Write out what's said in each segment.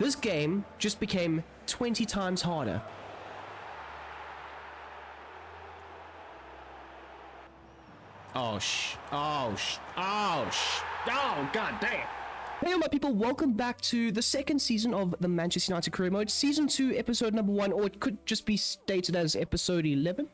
This game just became 20 times harder. Oh, god damn. Hey my people, welcome back to the second season of the Manchester United Career Mode, Season 2, Episode number 1, or it could just be stated as Episode 11,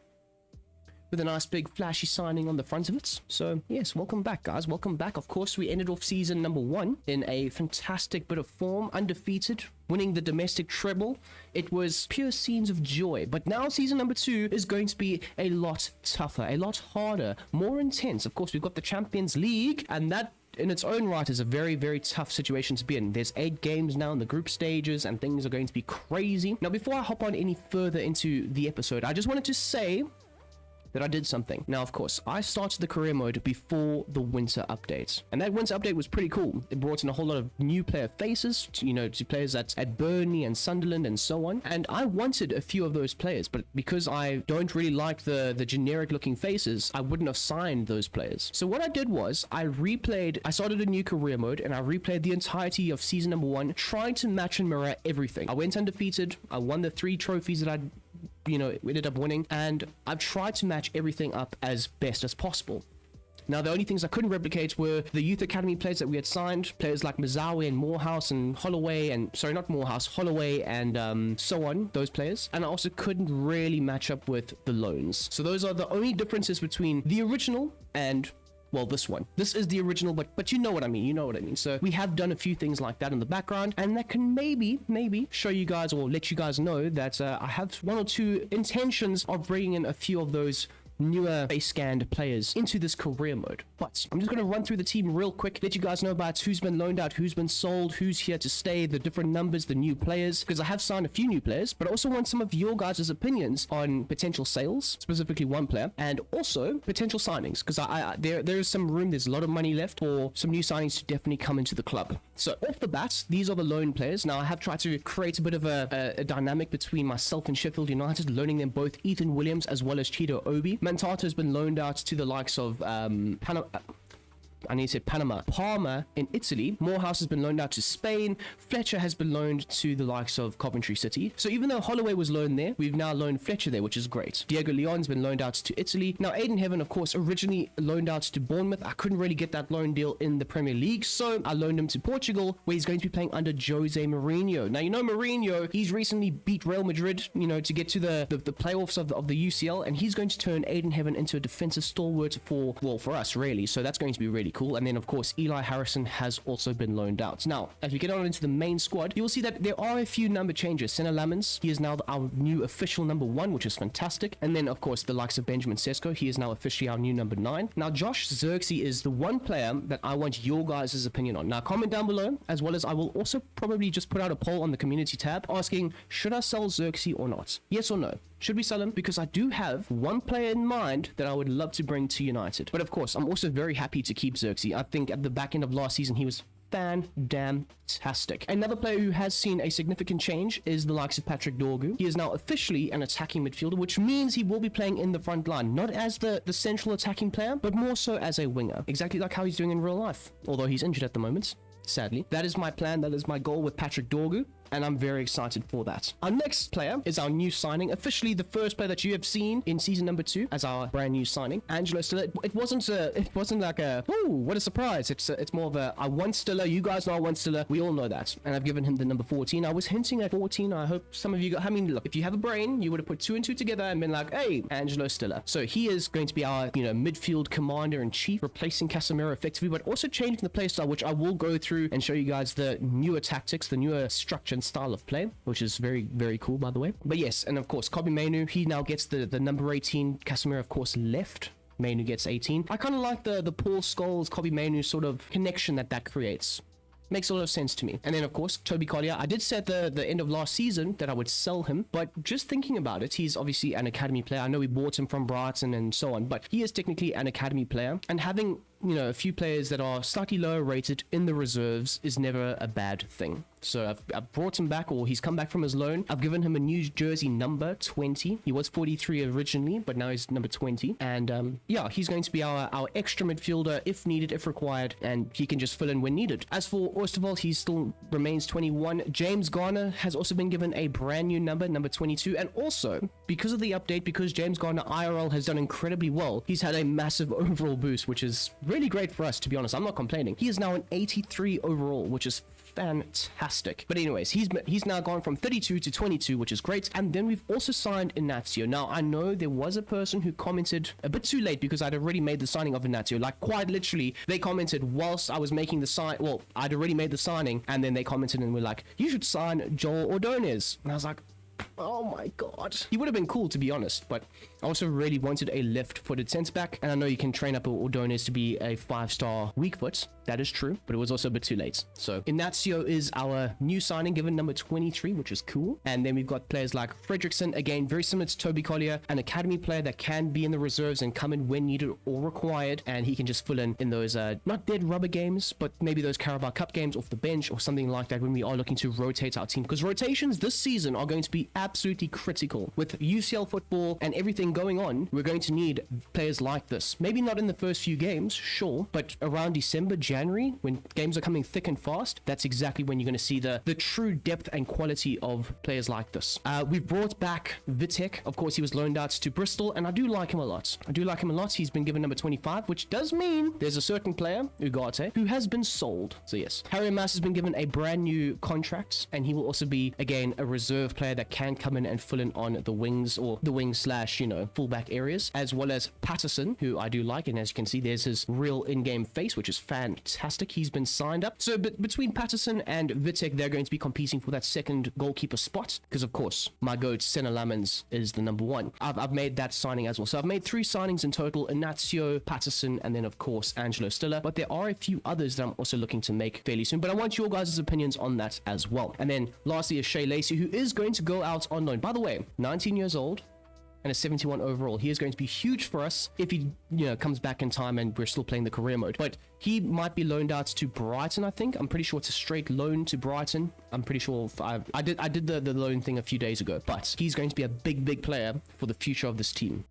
with a nice big flashy signing on the front of it. So yes, welcome back guys, welcome back. Of course, we ended off Season number 1 in a fantastic bit of form, undefeated, winning the domestic treble. It was pure scenes of joy. But now Season number 2 is going to be a lot tougher, a lot harder, more intense. Of course, we've got the Champions League, and that in its own right is a very, very tough situation to be in. There's 8 games now in the group stages and things are going to be crazy. Now, before I hop on any further into the episode, I just wanted to say that I did something. Now, of course, I started the career mode before the winter update, and that winter update was pretty cool. It brought in a whole lot of new player faces, to players at Burnley and Sunderland and so on, and I wanted a few of those players, but because I don't really like the generic looking faces, I wouldn't have signed those players. So what I did was I started a new career mode and I replayed the entirety of Season number 1, trying to match and mirror everything. I went undefeated, I won the 3 trophies that we ended up winning, and I've tried to match everything up as best as possible. Now, the only things I couldn't replicate were the youth academy players that we had signed, players like Mazawi and Morehouse and Holloway, and so on, those players. And I also couldn't really match up with the loans. So those are the only differences between the original and, well, this one. This is the original, but you know what I mean, So we have done a few things like that in the background, and that can maybe show you guys or let you guys know that I have 1 or 2 intentions of bringing in a few of those newer face scanned players into this career mode. But I'm just going to run through the team real quick, let you guys know about who's been loaned out, who's been sold, who's here to stay, the different numbers, the new players, because I have signed a few new players, but I also want some of your guys' opinions on potential sales, specifically one player, and also potential signings, because there is some room, there's a lot of money left for some new signings to definitely come into the club. So off the bat, these are the loan players. Now, I have tried to create a bit of a dynamic between myself and Sheffield United, loaning them both Ethan Williams as well as Cheeto Obi. Mantata has been loaned out to the likes of Panama. Palmer in Italy. Morehouse has been loaned out to Spain. Fletcher has been loaned to the likes of Coventry City. So even though Holloway was loaned there, we've now loaned Fletcher there, which is great. Diego Leon's been loaned out to Italy. Now, Aiden Heaven, of course, originally loaned out to Bournemouth. I couldn't really get that loan deal in the Premier League, so I loaned him to Portugal, where he's going to be playing under Jose Mourinho. Now, Mourinho, he's recently beat Real Madrid, to get to the playoffs of the UCL, and he's going to turn Aiden Heaven into a defensive stalwart for us, really. So that's going to be really cool. And then, of course, Eli Harrison has also been loaned out. Now, as we get on into the main squad, you will see that there are a few number changes. Senna Lamans, he is now our new official number 1, which is fantastic. And then, of course, the likes of Benjamin Sesko, he is now officially our new number 9. Now, Josh Xerxes is the one player that I want your guys' opinion on. Now, comment down below, as well as I will also probably just put out a poll on the community tab asking, should I sell Xerxes or not? Yes or no? Should we sell him? Because I do have one player in mind that I would love to bring to United. But of course, I'm also very happy to keep Xerxes. I think at the back end of last season, he was fan-damn-tastic. Another player who has seen a significant change is the likes of Patrick Dorgu. He is now officially an attacking midfielder, which means he will be playing in the front line, not as the central attacking player, but more so as a winger. Exactly like how he's doing in real life, although he's injured at the moment. Sadly. That is my plan. That is my goal with Patrick Dorgu, and I'm very excited for that. Our next player is our new signing, officially the first player that you have seen in Season number 2 as our brand new signing, Angelo Stiller. It wasn't like a, ooh, what a surprise. It's more of a, I want Stiller. You guys know I want Stiller. We all know that, and I've given him the number 14. I was hinting at 14. I hope some of you got, look, if you have a brain, you would have put 2 and 2 together and been like, hey, Angelo Stiller. So he is going to be our, midfield commander in chief, replacing Casemiro effectively, but also changing the playstyle, which I will go through and show you guys the newer tactics, the newer structure and style of play, which is very, very cool, by the way. But yes, and of course, Kobe Mainu, he now gets the number 18. Casemiro, of course, left. Mainu gets 18. I kind of like the Paul Scholes, Kobe Mainu sort of connection that creates. Makes a lot of sense to me. And then, of course, Toby Collier. I did say at the end of last season that I would sell him, but just thinking about it, he's obviously an academy player. I know we bought him from Brighton and so on, but he is technically an academy player. And having a few players that are slightly lower rated in the reserves is never a bad thing. So I've brought him back, or he's come back from his loan. I've given him a new jersey number 20. He was 43 originally, but now he's number 20. And yeah, he's going to be our extra midfielder if needed, if required, and he can just fill in when needed. As for Oosterwolde, he still remains 21. James Garner has also been given a brand new number 22. And also, because of the update, because James Garner IRL has done incredibly well, he's had a massive overall boost, which is really great for us, to be honest. I'm not complaining. He is now an 83 overall, which is fantastic. But anyways, he's now gone from 32 to 22, which is great. And then we've also signed Inacio. Now, I know there was a person who commented a bit too late because I'd already made the signing of Inacio. Like, quite literally, they commented whilst I was making the sign. Well, I'd already made the signing, and then they commented and were like, you should sign Joel Ordonez. And I was like, oh my god. He would have been cool, to be honest, but I also really wanted a left-footed centre-back, and I know you can train up Ordonez to be a 5-star weak foot. That is true, but it was also a bit too late. So Inacio is our new signing, given number 23, which is cool. And then we've got players like Fredrickson, again, very similar to Toby Collier, an academy player that can be in the reserves and come in when needed or required, and he can just fill in those not dead rubber games, but maybe those Carabao Cup games off the bench or something like that when we are looking to rotate our team, because rotations this season are going to be absolutely critical. With UCL football and everything going on, we're going to need players like this. Maybe not in the first few games, sure, but around December, January, when games are coming thick and fast, that's exactly when you're going to see the true depth and quality of players like this. We've brought back Vitek. Of course, he was loaned out to Bristol, and I do like him a lot. He's been given number 25, which does mean there's a certain player, Ugarte, who has been sold. So yes, Harry Mass has been given a brand new contract, and he will also be, again, a reserve player that can come in and fill in on the wings, or the wing slash, fullback areas, as well as Patterson, who I do like, and as you can see, there's his real in-game face, which is fantastic. He's been signed up. So between Patterson and Vitek, they're going to be competing for that second goalkeeper spot, because of course, my goat, Senna Lamens, is the number one. I've made that signing as well. So I've made 3 signings in total: Inacio, Patterson, and then of course, Angelo Stiller. But there are a few others that I'm also looking to make fairly soon, but I want your guys' opinions on that as well. And then lastly is Shea Lacey, who is going to go out on loan. By the way, 19 years old and a 71 overall. He is going to be huge for us if he, comes back in time and we're still playing the career mode. But he might be loaned out to Brighton, I think. I'm pretty sure it's a straight loan to Brighton. I'm pretty sure I did the loan thing a few days ago. But he's going to be a big player for the future of this team.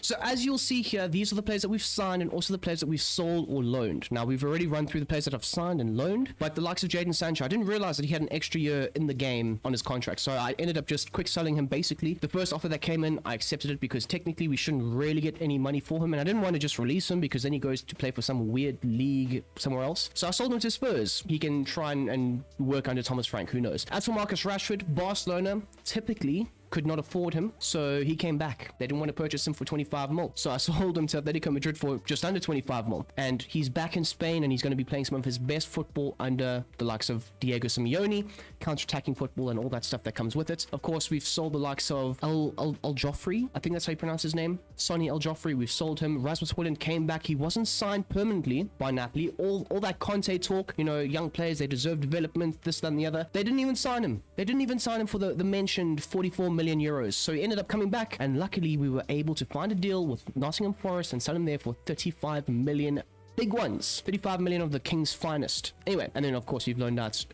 So as you'll see here, these are the players that we've signed and also the players that we've sold or loaned. Now, we've already run through the players that I've signed and loaned, but the likes of Jadon Sancho, I didn't realize that he had an extra year in the game on his contract. So I ended up just quick selling him basically. The first offer that came in, I accepted it because technically we shouldn't really get any money for him. And I didn't want to just release him because then he goes to play for some weird league somewhere else. So I sold him to Spurs. He can try and work under Thomas Frank, who knows. As for Marcus Rashford, Barcelona typically could not afford him, so he came back. They didn't want to purchase him for 25 mil, so I sold him to Atletico Madrid for just under 25 mil, and he's back in Spain, and he's going to be playing some of his best football under the likes of Diego Simeone, counter-attacking football and all that stuff that comes with it. Of course, we've sold the likes of El Joffrey, I think that's how you pronounce his name, Sonny El Joffrey. We've sold him. Rasmus Højlund came back. He wasn't signed permanently by Napoli. All that Conte talk, young players, they deserve development, this, that, and the other. They didn't even sign him. They didn't even sign him for the mentioned 44 million euros. So he ended up coming back, and luckily we were able to find a deal with Nottingham Forest and sell him there for 35 million. Big ones. 35 million of the king's finest. Anyway, and then of course we've loaned out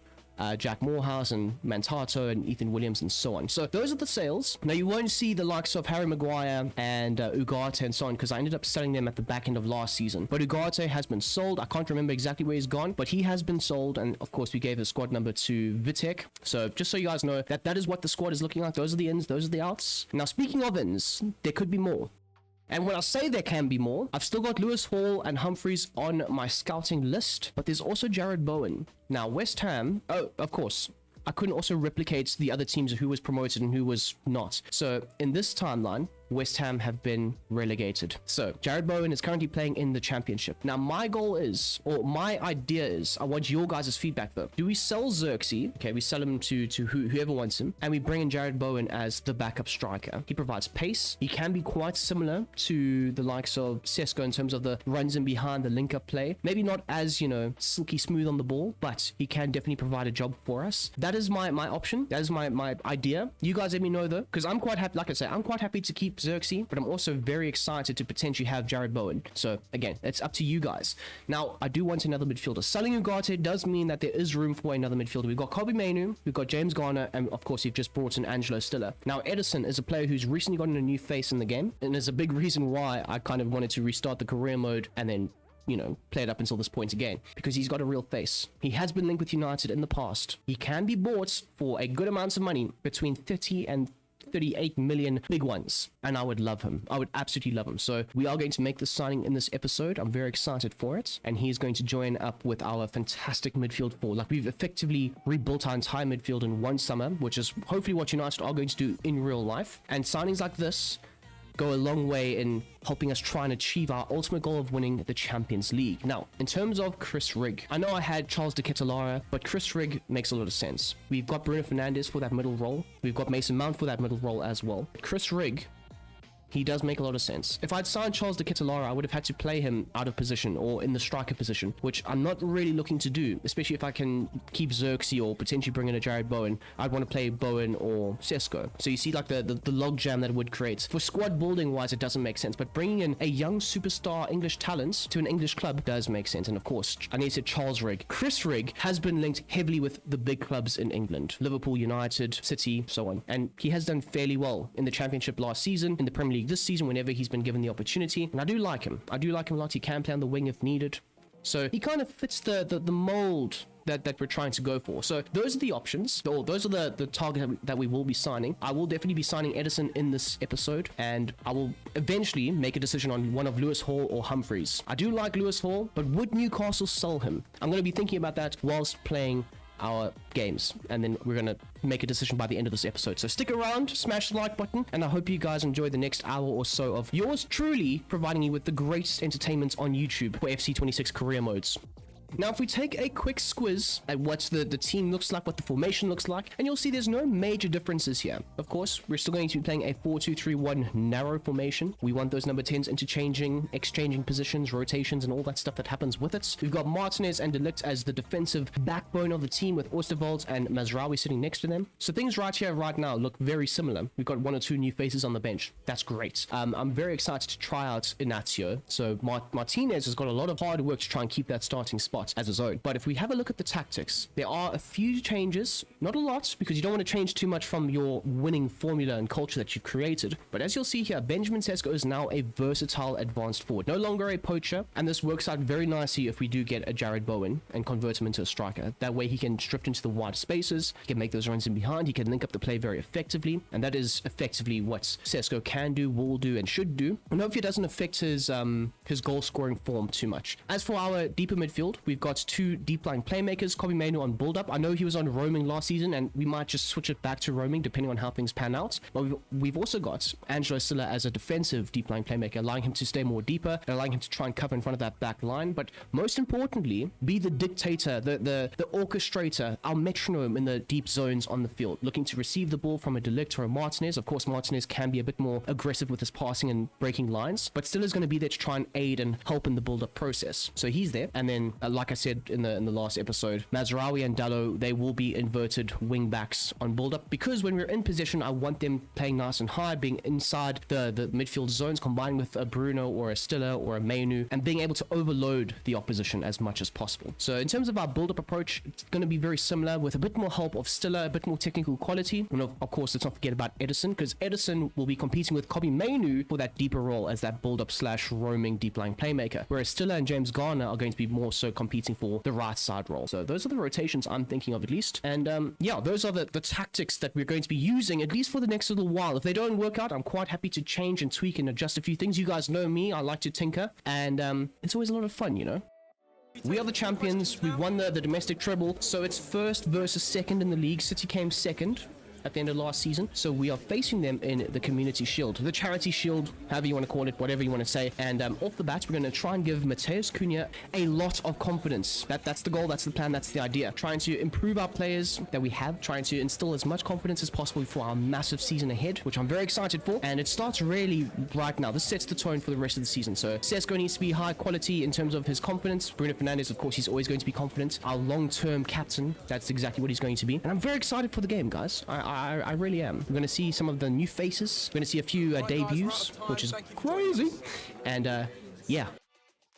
Jack Morehouse and Mantato and Ethan Williams and so on. So those are the sales. Now you won't see the likes of Harry Maguire and Ugarte and so on, because I ended up selling them at the back end of last season. But Ugarte has been sold. I can't remember exactly where he's gone, but he has been sold. And of course we gave the squad number to Vitek. So just so you guys know, that is what the squad is looking like. Those are the ins, those are the outs. Now speaking of ins, there could be more. And when I say there can be more, I've still got Lewis Hall and Humphreys on my scouting list, but there's also Jared Bowen. Now, West Ham, oh, of course, I couldn't also replicate the other teams who was promoted and who was not. So in this timeline, West Ham have been relegated. So Jared Bowen is currently playing in the championship. Now my goal is, or my idea is, I want your guys' feedback though. Do we sell Xerxes? Okay, we sell him to whoever wants him, and we bring in Jared Bowen as the backup striker. He provides pace. He can be quite similar to the likes of Sesko in terms of the runs in behind, the link-up play. Maybe not as, silky smooth on the ball, but he can definitely provide a job for us. That is my option. That is my idea. You guys let me know though, because I'm quite happy, like I say, I'm quite happy to keep Xerxes, but I'm also very excited to potentially have Jared Bowen. So again, it's up to you guys. Now, I do want another midfielder. Selling Ugarte does mean that there is room for another midfielder. We've got Kobe Mainu, we've got James Garner, and of course, you've just brought in Angelo Stiller. Now, Edison is a player who's recently gotten a new face in the game, and is a big reason why I kind of wanted to restart the career mode and then, you know, play it up until this point again, because he's got a real face. He has been linked with United in the past. He can be bought for a good amount of money, between 30 and 38 million big ones, and I would love him. I would absolutely love him. So we are going to make this signing in this episode. I'm very excited for it, and he's going to join up with our fantastic midfield four. Like, we've effectively rebuilt our entire midfield in one summer, which is hopefully what United are going to do in real life. And signings like this go a long way in helping us try and achieve our ultimate goal of winning the Champions League. Now, in terms of Chris Rigg, I know I had Charles de Ketelaere, but Chris Rigg makes a lot of sense. We've got Bruno Fernandes for that middle role. We've got Mason Mount for that middle role as well. Chris Rigg, he does make a lot of sense. If I'd signed Charles de Ketelaere, I would have had to play him out of position or in the striker position, which I'm not really looking to do, especially if I can keep Xerxes or potentially bring in a Jared Bowen. I'd want to play Bowen or Sesko. So you see, like, the logjam that it would create. For squad building wise, it doesn't make sense, but bringing in a young superstar English talent to an English club does make sense. And of course, I need to say Charles Rigg. Chris Rigg has been linked heavily with the big clubs in England: Liverpool, United, City, so on. And he has done fairly well in the Championship last season, in the Premier League this season, whenever he's been given the opportunity. And I do like him. I do like him a lot. He can play on the wing if needed. So he kind of fits the mold that we're trying to go for. So those are the options, or those are the target that we will be signing. I will definitely be signing Edison in this episode, and I will eventually make a decision on one of Lewis Hall or Humphreys. I do like Lewis Hall, but would Newcastle sell him? I'm going to be thinking about that whilst playing our games, and then we're gonna make a decision by the end of this episode. So stick around, smash the like button, and I hope you guys enjoy the next hour or so of yours truly providing you with the greatest entertainment on YouTube for FC26 career modes. Now, if we take a quick squiz at what the team looks like, what the formation looks like, and you'll see there's no major differences here. Of course, we're still going to be playing a 4-2-3-1 narrow formation. We want those number 10s interchanging, exchanging positions, rotations, and all that stuff that happens with it. We've got Martinez and De Ligt as the defensive backbone of the team, with Oosterwolde and Mazraoui sitting next to them. So things right here, right now, look very similar. We've got one or two new faces on the bench. That's great. I'm very excited to try out Inacio. So Martinez has got a lot of hard work to try and keep that starting spot as his own. But if we have a look at the tactics, there are a few changes, not a lot, because you don't want to change too much from your winning formula and culture that you've created. But as you'll see here, Benjamin Sesko is now a versatile advanced forward, no longer a poacher, and this works out very nicely if we do get a Jared Bowen and convert him into a striker. That way he can drift into the wide spaces, he can make those runs in behind, he can link up the play very effectively, and that is effectively what Sesko can do, will do, and should do. And hopefully it doesn't affect his goal scoring form too much. As for our deeper midfield, we've got two deep line playmakers, Kobe Mainu on build up. I know he was on roaming last season, and we might just switch it back to roaming depending on how things pan out. But we've also got Angelo Stiller as a defensive deep line playmaker, allowing him to stay more deeper and allowing him to try and cover in front of that back line. But most importantly, be the dictator, the orchestrator, our metronome in the deep zones on the field, looking to receive the ball from a De Ligt or a Martinez. Of course, Martinez can be a bit more aggressive with his passing and breaking lines, but Stiller's going to be there to try and aid and help in the build-up process. So he's there. And then, like I said in the last episode, Mazraoui and Dalot, they will be inverted wing backs on build-up, because when we're in position, I want them playing nice and high, being inside the midfield zones, combined with a Bruno or a Stiller or a Mainu, and being able to overload the opposition as much as possible. So in terms of our build-up approach, it's going to be very similar, with a bit more help of Stiller, a bit more technical quality, and of course, let's not forget about Edison, because Edison will be competing with Kobe Mainu for that deeper role as that build-up / roaming deep line playmaker, whereas Stiller and James Garner are going to be more so competing for the right side role. So those are the rotations I'm thinking of, at least. And yeah, those are the tactics that we're going to be using, at least for the next little while. If they don't work out, I'm quite happy to change and tweak and adjust a few things. You guys know me, I like to tinker, and it's always a lot of fun, you know. We are the champions. We've won the domestic treble, so it's first versus second in the league. City came second at the end of last season, so we are facing them in the Community Shield, the Charity Shield, however you want to call it, whatever you want to say. And off the bat, we're going to try and give Mateus Cunha a lot of confidence. That's the goal, that's the plan, that's the idea. Trying to improve our players that we have, trying to instill as much confidence as possible for our massive season ahead, which I'm very excited for. And it starts really right now. This sets the tone for the rest of the season. So Sesko needs to be high quality in terms of his confidence. Bruno Fernandes, of course, he's always going to be confident. Our long-term captain, that's exactly what he's going to be. And I'm very excited for the game, guys. I really am. We're going to see some of the new faces. We're going to see a few debuts, which is crazy. And yeah.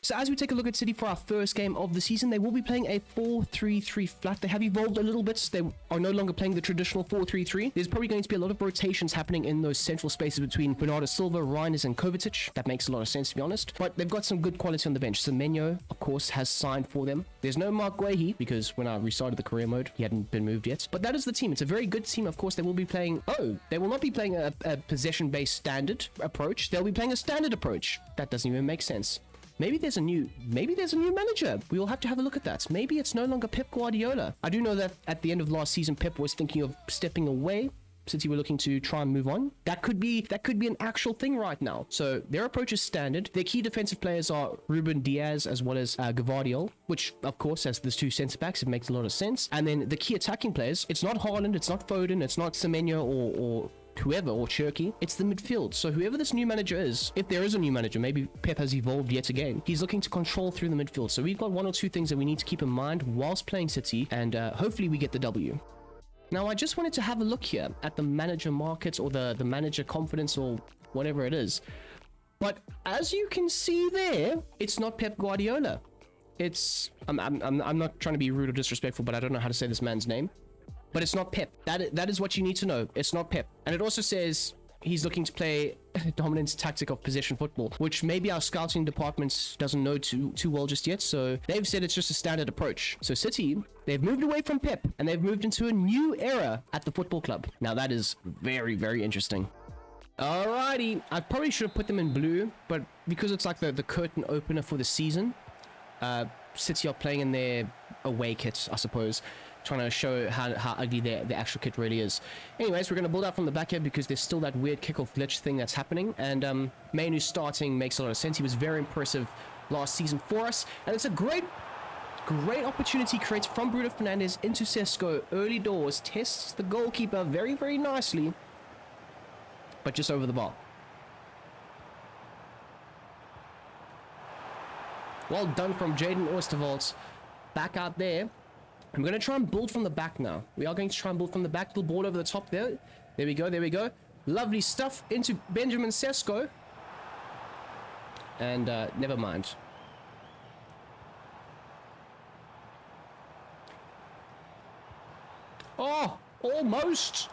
So as we take a look at City for our first game of the season, they will be playing a 4-3-3 flat. They have evolved a little bit. They are no longer playing the traditional 4-3-3. There's probably going to be a lot of rotations happening in those central spaces between Bernardo Silva, Reinders, and Kovacic. That makes a lot of sense, to be honest. But they've got some good quality on the bench. Semenyo, of course, has signed for them. There's no Mark Guehi, because when I restarted the career mode, he hadn't been moved yet. But that is the team. It's a very good team. Of course, they will be playing... Oh, they will not be playing a possession-based standard approach. They'll be playing a standard approach. That doesn't even make sense. Maybe there's a new manager. We will have to have a look at that. Maybe it's no longer Pep Guardiola. I do know that at the end of last season, Pep was thinking of stepping away. City were looking to try and move on. That could be an actual thing right now. So their approach is standard. Their key defensive players are Ruben Diaz as well as Gvardiol, which of course, as there's two centre backs, it makes a lot of sense. And then the key attacking players, it's not Haaland, it's not Foden, it's not Semenyo or whoever, or Cherky, it's the midfield. So whoever this new manager is, if there is a new manager, maybe Pep has evolved yet again, he's looking to control through the midfield. So we've got one or two things that we need to keep in mind whilst playing City, and hopefully we get the W. Now, I just wanted to have a look here at the manager market, or the manager confidence, or whatever it is. But as you can see there, it's not Pep Guardiola. It's... I'm not trying to be rude or disrespectful, but I don't know how to say this man's name. But it's not Pep. That is what you need to know. It's not Pep. And it also says he's looking to play a dominant tactic of possession football, which maybe our scouting department doesn't know too well just yet. So they've said it's just a standard approach. So City, they've moved away from Pep and they've moved into a new era at the football club. Now that is very, very interesting. Alrighty. I probably should have put them in blue, but because it's like the curtain opener for the season, City are playing in their away kits, I suppose, trying to show how ugly the actual kit really is. Anyways, we're going to build out from the back here because there's still that weird kickoff glitch thing that's happening, and Mainu starting makes a lot of sense. He was very impressive last season for us, and it's a great opportunity created from Bruno Fernandes into Sesko early doors, tests the goalkeeper very, very nicely, but just over the bar. Well done from Jaden Oosterwolds. Back out there. I'm going to try and build from the back now. We are going to try and build from the back. Little ball over the top there. There we go. There we go. Lovely stuff into Benjamin Sesko. And never mind. Oh, almost.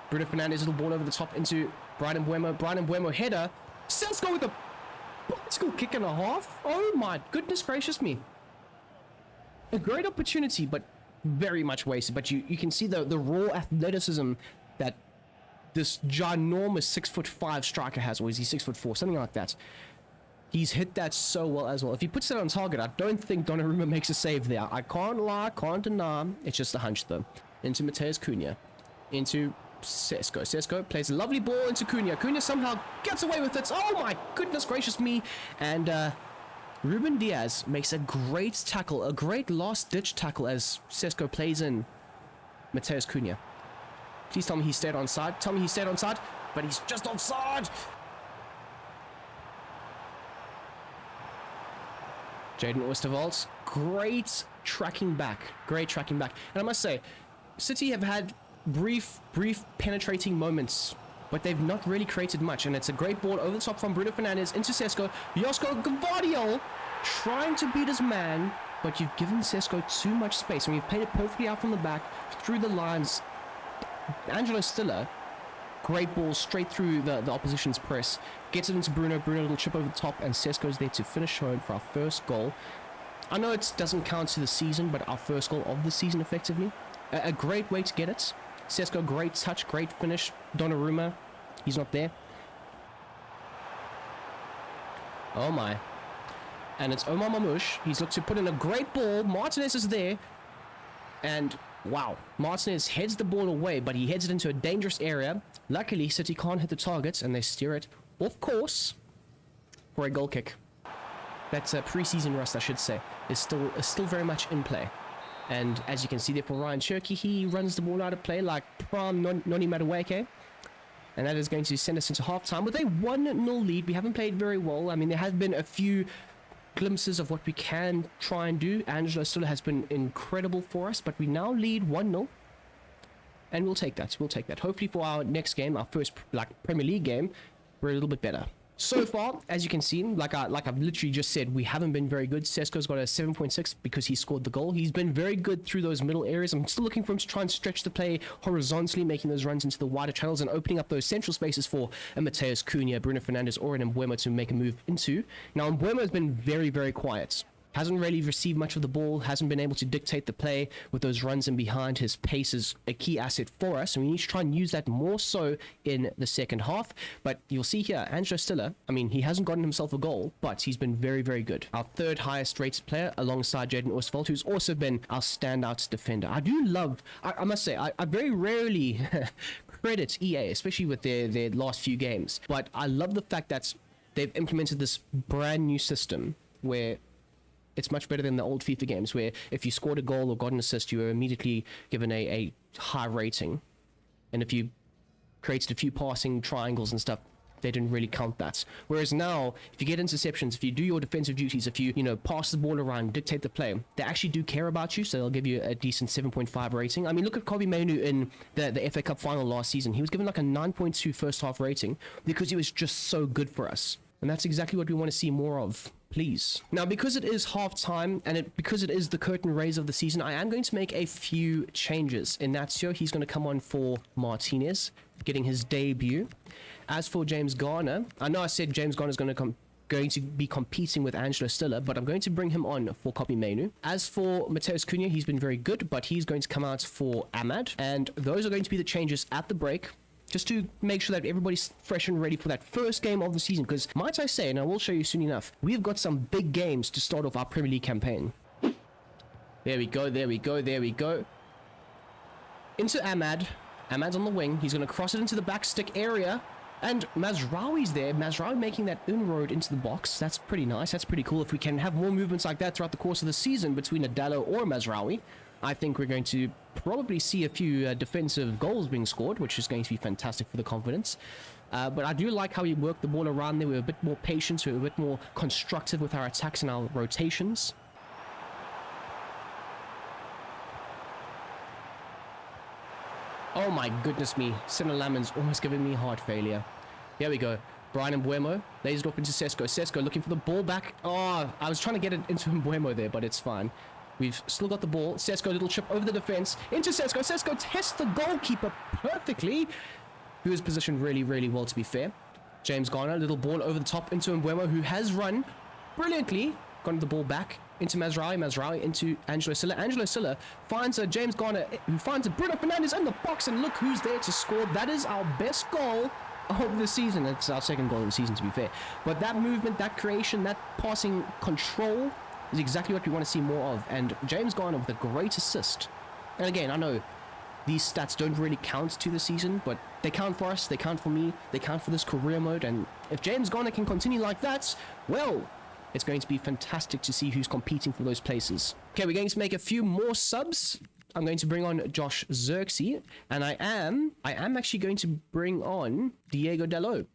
Bruno Fernandes, little ball over the top into Brian Mbeumo. Brian Mbeumo header. Sesko with a bicycle kick and a half. Oh my goodness gracious me. A great opportunity, but very much wasted. But you can see the raw athleticism that this ginormous 6'5" striker has, or is he 6'4", something like that. He's hit that so well as well. If he puts that on target, I don't think Donnarumma makes a save there. I can't lie, can't deny. It's just a hunch though. Into Matheus Cunha, into Sesko. Sesko plays a lovely ball into Cunha. Cunha somehow gets away with it. Oh my goodness gracious me! And Ruben Diaz makes a great tackle, a great last-ditch tackle as Sesko plays in Matheus Cunha. Please tell me he stayed onside. Tell me he stayed onside, but he's just offside. Jaden Oosterwolds, great tracking back. Great tracking back. And I must say, City have had brief penetrating moments, but they've not really created much. And it's a great ball over the top from Bruno Fernandes into Sesko. Josko Gvardiol trying to beat his man, but you've given Sesko too much space. And we've played it perfectly out from the back, through the lines. Angelo Stiller, great ball straight through the opposition's press. Gets it into Bruno. Bruno, a little chip over the top, and Sesko's there to finish home for our first goal. I know it doesn't count to the season, but our first goal of the season, effectively. A great way to get it. Sesko, great touch, great finish. Donnarumma, he's not there. Oh my. And it's Omar Mamouche. He's looked to put in a great ball. Martinez is there. And wow, Martinez heads the ball away, but he heads it into a dangerous area. Luckily, City can't hit the targets, and they steer it off course for a goal kick. That's a pre-season rust, I should say, is still very much in play. And as you can see there for Ryan Cherky, he runs the ball out of play like Brom Noni Madueke. And that is going to send us into halftime with a 1-0 lead. We haven't played very well. I mean, there have been a few glimpses of what we can try and do. Angelo Stiller has been incredible for us, but we now lead 1-0. And we'll take that. We'll take that. Hopefully for our next game, our first Premier League game, we're a little bit better. So far, as you can see, like I've literally just said, we haven't been very good. Sesko's got a 7.6 because he scored the goal. He's been very good through those middle areas. I'm still looking for him to try and stretch the play horizontally, making those runs into the wider channels and opening up those central spaces for a Mateus Cunha, Bruno Fernandes, or an Mbeumo to make a move into. Now, Mbeumo has been very, very quiet. Hasn't really received much of the ball, hasn't been able to dictate the play with those runs in behind. His pace is a key asset for us, and we need to try and use that more so in the second half. But you'll see here, Angelo Stiller, I mean, he hasn't gotten himself a goal, but he's been very, very good. Our third highest rated player alongside Jadon Osterwald, who's also been our standout defender. I do love, I must say, I very rarely credit EA, especially with their last few games, but I love the fact that they've implemented this brand new system where it's much better than the old FIFA games where if you scored a goal or got an assist, you were immediately given a high rating. And if you created a few passing triangles and stuff, they didn't really count that. Whereas now, if you get interceptions, if you do your defensive duties, if you pass the ball around, dictate the play, they actually do care about you, so they'll give you a decent 7.5 rating. I mean, look at Kobbie Mainoo in the FA Cup final last season. He was given like a 9.2 first half rating because he was just so good for us. And that's exactly what we want to see more of. Please. Now, because it is half time and because it is the curtain raise of the season, I am going to make a few changes. Inacio, he's going to come on for Martinez, getting his debut. As for James Garner, I know I said James Garner is going to be competing with Angelo Stiller, but I'm going to bring him on for Kobbie Mainoo. As for Mateus Cunha, he's been very good, but he's going to come out for Ahmad. And those are going to be the changes at the break, just to make sure that everybody's fresh and ready for that first game of the season. Because, might I say, and I will show you soon enough, we've got some big games to start off our Premier League campaign. There we go, there we go, there we go. Into Ahmad. Ahmad's on the wing. He's going to cross it into the back stick area. And Mazraoui's there. Mazraoui making that inroad into the box. That's pretty nice. That's pretty cool. If we can have more movements like that throughout the course of the season between a Dallo or Mazraoui, I think we're going to probably see a few defensive goals being scored, which is going to be fantastic for the confidence. But I do like how we work the ball around there. We're a bit more patient. We're a bit more constructive with our attacks and our rotations. Oh my goodness me. Senna Lamon's almost giving me heart failure. Here we go. Brian Mbeumo lays it off into Sesko. Sesko looking for the ball back. Oh, I was trying to get it into Mbeumo there, but it's fine. We've still got the ball. Sesko, little chip over the defense. Into Sesko. Sesko tests the goalkeeper perfectly, who is positioned really, really well, to be fair. James Garner, little ball over the top into Mbeumo, who has run brilliantly. Got the ball back into Mazraoui. Mazraoui into Angelo Stiller. Angelo Stiller finds a James Garner, who finds a Bruno Fernandes in the box, and look who's there to score. That is our best goal of the season. It's our second goal of the season, to be fair. But that movement, that creation, that passing control is exactly what we want to see more of. And James Garner with a great assist. And again, I know these stats don't really count to the season, but they count for us, they count for me, they count for this career mode. And if James Garner can continue like that, well, it's going to be fantastic to see who's competing for those places. Okay, we're going to make a few more subs. I'm going to bring on Josh Zirkzee, and I am actually going to bring on Diego Dalot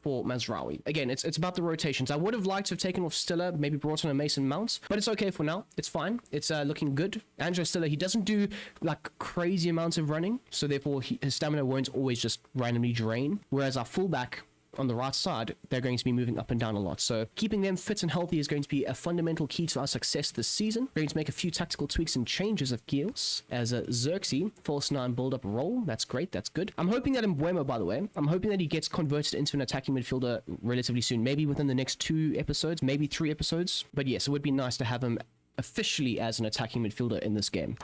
for Mazraoui. Again, it's about the rotations. I would have liked to have taken off Stiller, maybe brought on a Mason Mount, but it's okay for now. It's fine. It's looking good. Angelo Stiller, he doesn't do like crazy amounts of running, so therefore his stamina won't always just randomly drain. Whereas our fullback on the right side, they're going to be moving up and down a lot. So keeping them fit and healthy is going to be a fundamental key to our success this season. We're going to make a few tactical tweaks and changes of gears as a Zirkzee, false 9 build-up role. That's great. That's good. I'm hoping that Mbeumo, by the way, I'm hoping that he gets converted into an attacking midfielder relatively soon. Maybe within the next 2 episodes, maybe 3 episodes. But yes, it would be nice to have him officially as an attacking midfielder in this game.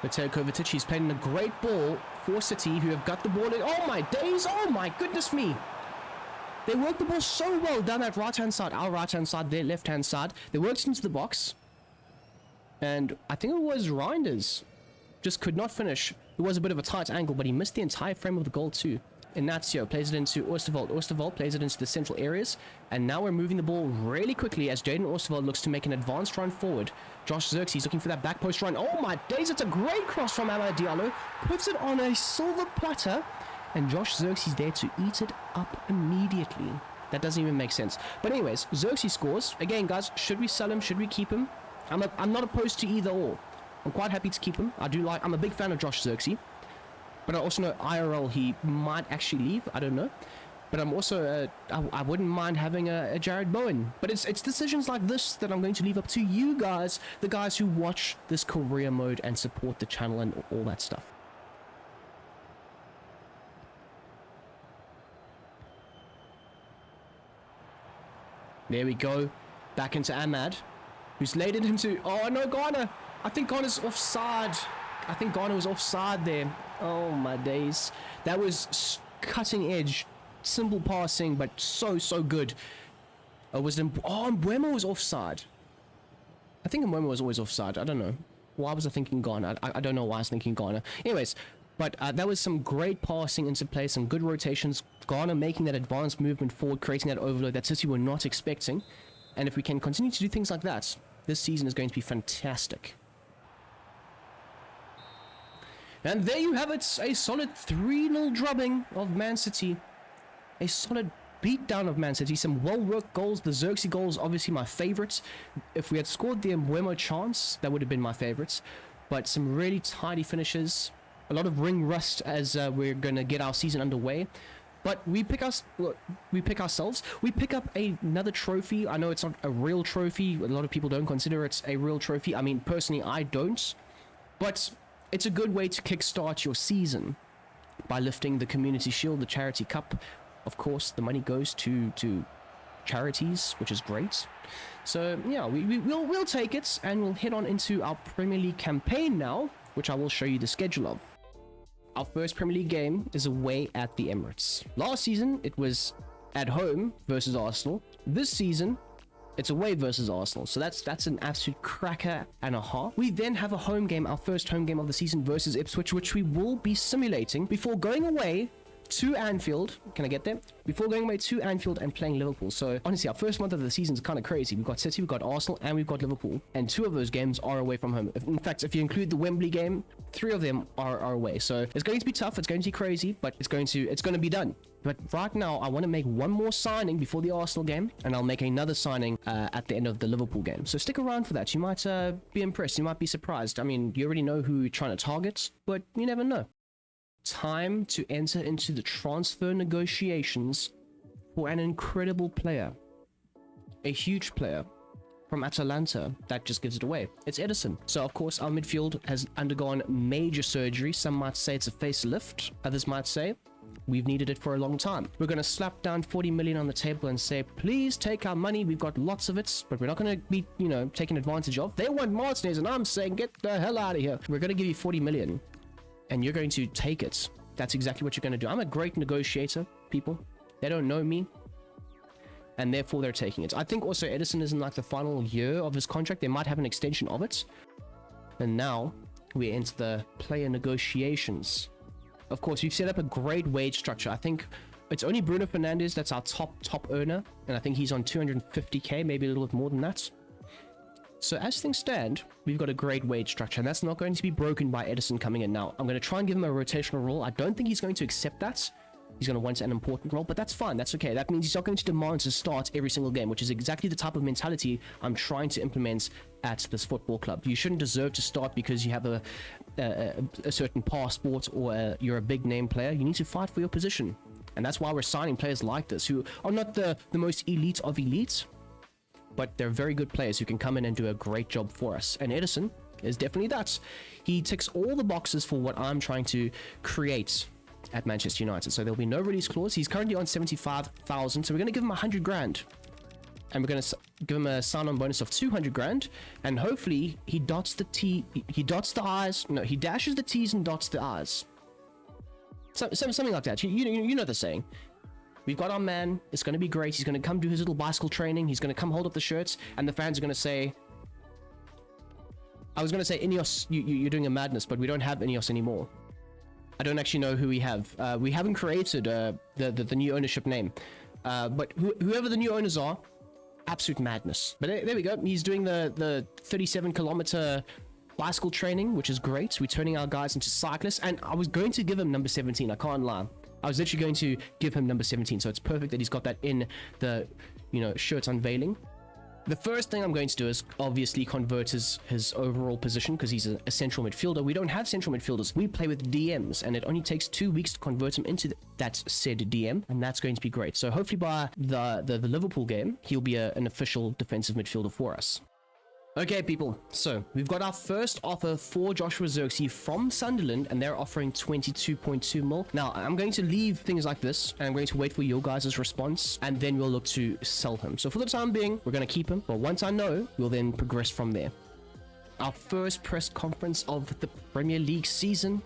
Mateo Kovacic, he's playing a great ball for City, who have got the ball in. Oh my days! Oh my goodness me! They worked the ball so well down that right-hand side, our right-hand side, their left-hand side. They worked into the box. And I think it was Reinders. Just could not finish. It was a bit of a tight angle, but he missed the entire frame of the goal too. Inacio plays it into Osterwald. Osterwald plays it into the central areas. And now we're moving the ball really quickly as Jadon Osterwald looks to make an advanced run forward. Josh Zirkzee looking for that back post run. Oh my days, it's a great cross from Amad Diallo. Puts it on a silver platter. And Josh Zirkzee's there to eat it up immediately. That doesn't even make sense. But anyways, Zirkzee scores. Again, guys, should we sell him? Should we keep him? I'm not opposed to either or. I'm quite happy to keep him. I'm a big fan of Josh Zirkzee. But I also know IRL he might actually leave. I don't know. But I'm also, I wouldn't mind having a Jared Bowen. But it's decisions like this that I'm going to leave up to you guys, the guys who watch this career mode and support the channel and all that stuff. There we go. Back into Ahmad, who's laid it into... Oh, no, Ghana. I think Ghana's offside. I think Ghana was offside there. Oh, my days. That was cutting edge. Simple passing, but so good. Mbeumo was offside. I think Mbeumo was always offside. I don't know. Why was I thinking Ghana? I don't know why I was thinking Ghana. Anyways, but that was some great passing into play, some good rotations. Ghana making that advanced movement forward, creating that overload that City were not expecting. And if we can continue to do things like that, this season is going to be fantastic. And there you have it, a solid 3-0 drubbing of Man City. A solid beatdown of Man City. Some well-worked goals. The Xerxes goals, obviously my favorites. If we had scored the Mbeumo chance, that would have been my favorites. But some really tidy finishes. A lot of ring rust as we're going to get our season underway. But we pick ourselves. We pick up another trophy. I know it's not a real trophy. A lot of people don't consider it a real trophy. I mean, personally, I don't. But it's a good way to kickstart your season by lifting the Community Shield, the Charity Cup. Of course, the money goes to charities, which is great. So yeah, we'll take it, and we'll head on into our Premier League campaign now, which I will show you the schedule of. Our first Premier League game is away at the Emirates. Last season, it was at home versus Arsenal. This season, it's away versus Arsenal. So that's an absolute cracker and a half. We then have a home game, our first home game of the season versus Ipswich, which we will be simulating before going away to Anfield. Can I get there? Before going away to Anfield and playing Liverpool. So honestly, our first month of the season is kind of crazy. We've got City, we've got Arsenal, and we've got Liverpool. And 2 of those games are away from home. In fact, if you include the Wembley game, 3 of them are away. So it's going to be tough. It's going to be crazy, but it's going to be done. But right now, I want to make one more signing before the Arsenal game, and I'll make another signing at the end of the Liverpool game. So stick around for that. You might be impressed. You might be surprised. I mean, you already know who you're trying to target, but you never know. Time to enter into the transfer negotiations for an incredible player. A huge player from Atalanta that just gives it away. It's Edison. So of course our midfield has undergone major surgery. Some might say it's a facelift. Others might say we've needed it for a long time. We're going to slap down 40 million on the table and say, please take our money. We've got lots of it, but we're not going to be, taken advantage of. They want Martinez, and I'm saying, get the hell out of here. We're going to give you 40 million. And you're going to take it. That's exactly what you're going to do. I'm a great negotiator, people. They don't know me. And therefore, they're taking it. I think also Edison is in like the final year of his contract. They might have an extension of it. And now, we enter the player negotiations. Of course, we've set up a great wage structure. I think it's only Bruno Fernandes that's our top earner. And I think he's on 250k, maybe a little bit more than that. So as things stand, we've got a great wage structure, and that's not going to be broken by Edison coming in now. I'm going to try and give him a rotational role. I don't think he's going to accept that. He's going to want an important role, but that's fine. That's okay. That means he's not going to demand to start every single game, which is exactly the type of mentality I'm trying to implement at this football club. You shouldn't deserve to start because you have a certain passport or you're a big name player. You need to fight for your position. And that's why we're signing players like this, who are not the most elite of elites, but they're very good players who can come in and do a great job for us. And Edison is definitely that. He ticks all the boxes for what I'm trying to create at Manchester United. So there'll be no release clause. He's currently on 75,000. So we're going to give him 100 grand. And we're going to give him a sign-on bonus of 200 grand. And hopefully he dots the T, he dots the I's. No, he dashes the T's and dots the I's. Something like that. You know the saying. We've got our man. It's going to be great. He's going to come do his little bicycle training. He's going to come hold up the shirts. And the fans are going to say... I was going to say, Ineos, you're doing a madness, but we don't have Ineos anymore. I don't actually know who we have. We haven't created the new ownership name. But whoever the new owners are, absolute madness. But there we go. He's doing the 37-kilometer bicycle training, which is great. We're turning our guys into cyclists. And I was going to give him number 17. I can't lie. I was literally going to give him number 17, so it's perfect that he's got that in the, shirt unveiling. The first thing I'm going to do is obviously convert his overall position because he's a central midfielder. We don't have central midfielders. We play with DMs, and it only takes 2 weeks to convert him into that said DM, and that's going to be great. So hopefully by the Liverpool game, he'll be an official defensive midfielder for us. Okay, people, so we've got our first offer for Joshua Zirkzee from Sunderland, and they're offering 22.2 mil. Now, I'm going to leave things like this, and I'm going to wait for your guys' response, and then we'll look to sell him. So for the time being, we're going to keep him, but once I know, we'll then progress from there. Our first press conference of the Premier League season.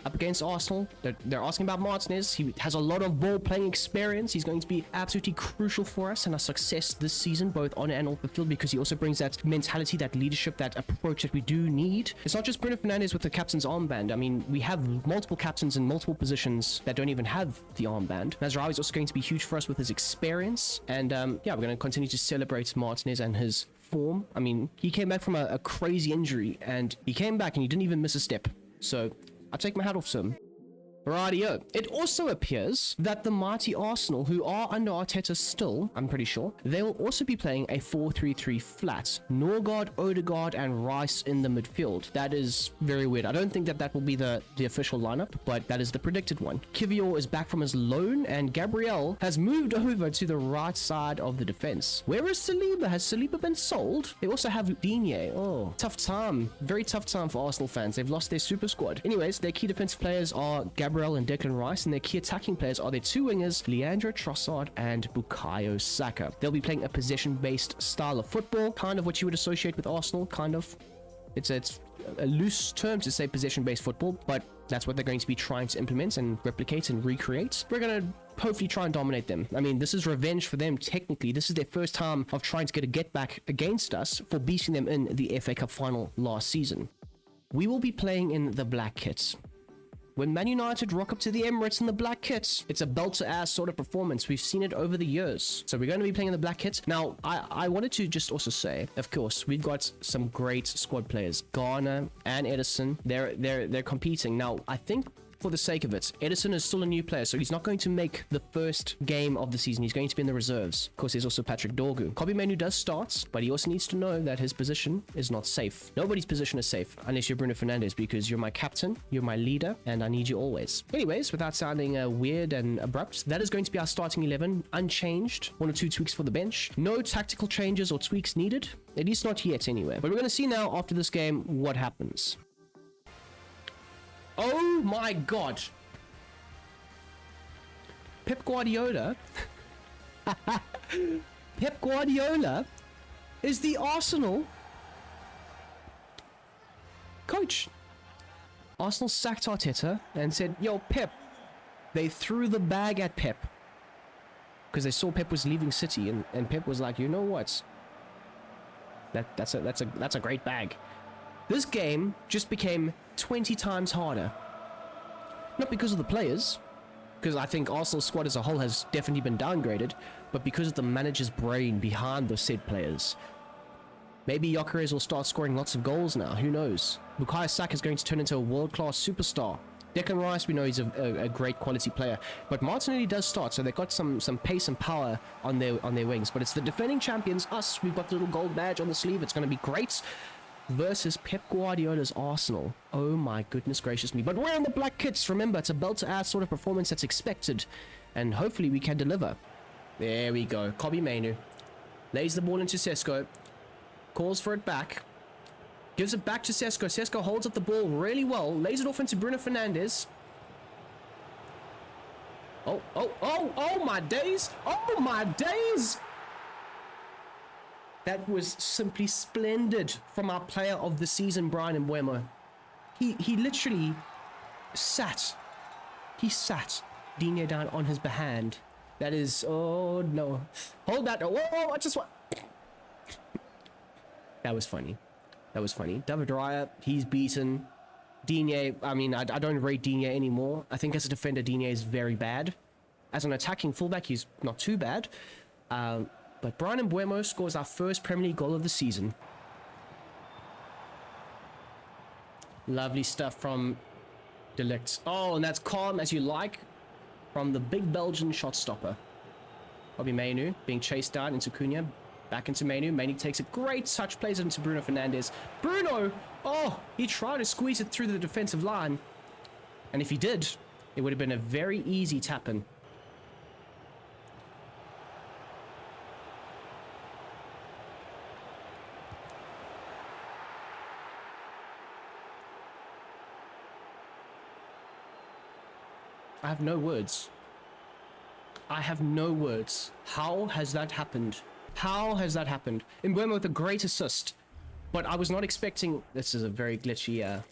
Up against Arsenal. They're asking about Martinez. He has a lot of ball playing experience. He's going to be absolutely crucial for us and our success this season, both on and off the field, because he also brings that mentality, that leadership, that approach that we do need. It's not just Bruno Fernandes with the captain's armband. I mean, we have multiple captains in multiple positions that don't even have the armband. Mazraoui is also going to be huge for us with his experience. And yeah, we're going to continue to celebrate Martinez and his form. I mean, he came back from a crazy injury, and he came back and he didn't even miss a step. So I take my hat off to him. Rightio. It also appears that the mighty Arsenal, who are under Arteta still, I'm pretty sure, they will also be playing a 4-3-3 flat. Norgard, Odegaard, and Rice in the midfield. That is very weird. I don't think that will be the official lineup, but that is the predicted one. Kivior is back from his loan, and Gabriel has moved over to the right side of the defense. Where is Saliba? Has Saliba been sold? They also have Digne. Oh, tough time. Very tough time for Arsenal fans. They've lost their super squad. Anyways, their key defensive players are Gabriel and Declan Rice, and their key attacking players are their two wingers, Leandro Trossard and Bukayo Saka. They'll be playing a possession-based style of football, kind of what you would associate with Arsenal, kind of. It's a loose term to say possession-based football, but that's what they're going to be trying to implement and replicate and recreate. We're going to hopefully try and dominate them. I mean, this is revenge for them, technically. This is their first time of trying to get a get-back against us for beating them in the FA Cup final last season. We will be playing in the black kits. When Man United rock up to the Emirates in the black kits, it's a belt-to-ass sort of performance. We've seen it over the years. So we're going to be playing in the black kits. Now, I wanted to just also say, of course, we've got some great squad players. Garner and Edison, they're competing. Now, I think for the sake of it, Edison is still a new player, so he's not going to make the first game of the season. He's going to be in the reserves. Of course, there's also Patrick Dorgu. Kobbie Mainoo does start, but he also needs to know that his position is not safe. Nobody's position is safe, unless you're Bruno Fernandes, because you're my captain, you're my leader, and I need you always. Anyways, without sounding weird and abrupt, that is going to be our starting 11, unchanged. 1 or 2 tweaks for the bench. No tactical changes or tweaks needed, at least not yet anyway. But we're going to see now, after this game, what happens. Oh my god. Pep Guardiola. Pep Guardiola is the Arsenal coach. Arsenal sacked Arteta and said, yo, Pep. They threw the bag at Pep because they saw Pep was leaving City, and Pep was like, you know what? That's a great bag. This game just became 20 times harder. Not because of the players, because I think Arsenal's squad as a whole has definitely been downgraded, but because of the manager's brain behind the said players. Maybe Gyökeres will start scoring lots of goals now, who knows? Bukayo Saka is going to turn into a world-class superstar. Declan Rice, we know he's a great quality player, but Martinelli does start, so they've got some pace and power on their wings. But it's the defending champions, us. We've got the little gold badge on the sleeve. It's going to be great. Versus Pep Guardiola's Arsenal. Oh my goodness gracious me. But we're in the black kits. Remember, it's a belt-to-ass sort of performance that's expected, and hopefully we can deliver. There we go. Kobbie Mainoo lays the ball into Sesko. Calls for it back. Gives it back to Sesko. Sesko holds up the ball really well. Lays it off into Bruno Fernandes. Oh my days. Oh my days. That was simply splendid from our player of the season, Bryan Mbeumo. He literally sat Digne down on his behand. That is, oh no. Hold that. Whoa, I just want. That was funny. That was funny. David Raya, he's beaten. Digne, I mean, I don't rate Digne anymore. I think as a defender, Digne is very bad. As an attacking fullback, he's not too bad. But Bryan Mbeumo scores our first Premier League goal of the season. Lovely stuff from De Ligt. Oh, and that's calm as you like from the big Belgian shot stopper. Kobbie Mainoo being chased down into Cunha. Back into Manu. Manu takes a great touch, plays it into Bruno Fernandes. Bruno! Oh, he tried to squeeze it through the defensive line. And if he did, it would have been a very easy tap-in. I have no words. I have no words. How has that happened? How has that happened? Mbeumo with a great assist. But I was not expecting... This is a very glitchy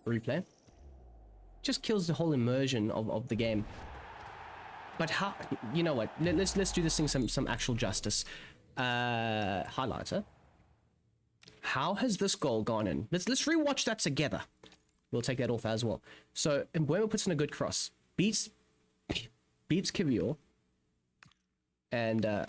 replay. Just kills the whole immersion of the game. But how... You know what? Let's do this thing some actual justice. Highlighter. How has this goal gone in? Let's rewatch that together. We'll take that off as well. So, Mbeumo puts in a good cross. Beats Kivior. And,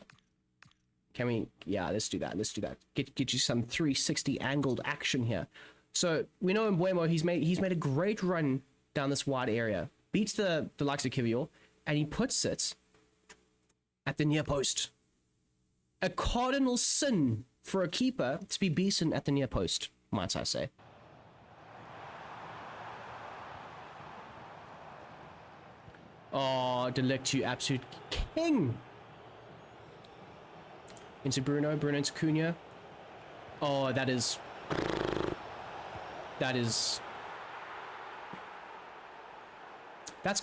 can we... Yeah, let's do that. Let's do that. Get you some 360 angled action here. So, we know Mbeumo, he's made a great run down this wide area. Beats the likes of Kivior. And he puts it at the near post. A cardinal sin for a keeper to be beaten at the near post, might I say. Oh, Delict, you absolute king. Into Bruno into Cunha. Oh, that's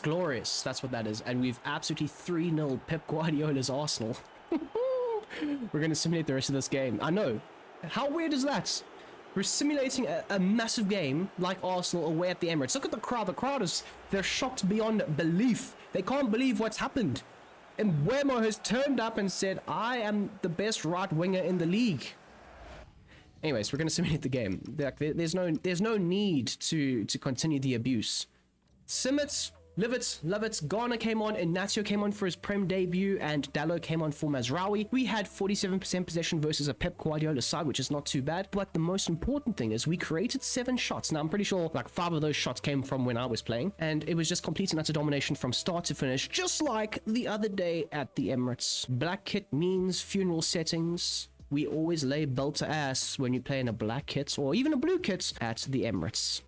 glorious. That's what that is. And we've absolutely 3-0 Pep Guardiola's Arsenal. We're going to simulate the rest of this game. I know. How weird is that? We're simulating a massive game like Arsenal away at the Emirates. Look at the crowd. The crowd they're shocked beyond belief. They can't believe what's happened. And Mbeumo has turned up and said, I am the best right winger in the league. Anyways, we're going to simulate the game. There's no need to continue the abuse. Sim it, live it, love it. Garner came on, Ignacio came on for his Prem debut, and Dallo came on for Mazraoui. We had 47% possession versus a Pep Guardiola side, which is not too bad. But the most important thing is we created 7 shots. Now, I'm pretty sure like 5 of those shots came from when I was playing, and it was just complete and utter domination from start to finish, just like the other day at the Emirates. Black kit means funeral settings. We always lay belt to ass when you play in a black kit or even a blue kit at the Emirates.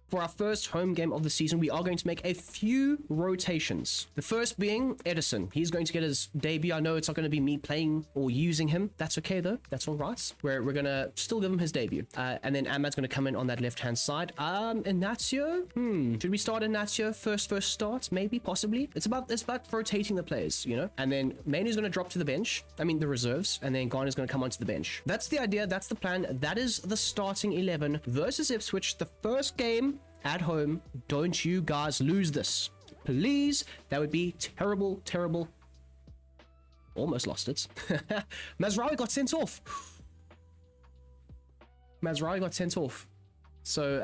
For our first home game of the season, we are going to make a few rotations. The first being Edison. He's going to get his debut. I know it's not going to be me playing or using him. That's okay, though. That's all right. We're going to still give him his debut. And then Ahmad's going to come in on that left-hand side. Ignacio? Should we start Ignacio first start? Maybe, possibly. It's about rotating the players, you know? And then Mainu's going to drop to the bench. I mean, the reserves. And then Garner's going to come onto the bench. That's the idea. That's the plan. That is the starting 11 versus Ipswich. The first game at home. Don't you guys lose this, please. That would be terrible. Almost lost it. Mazraoui got sent off. So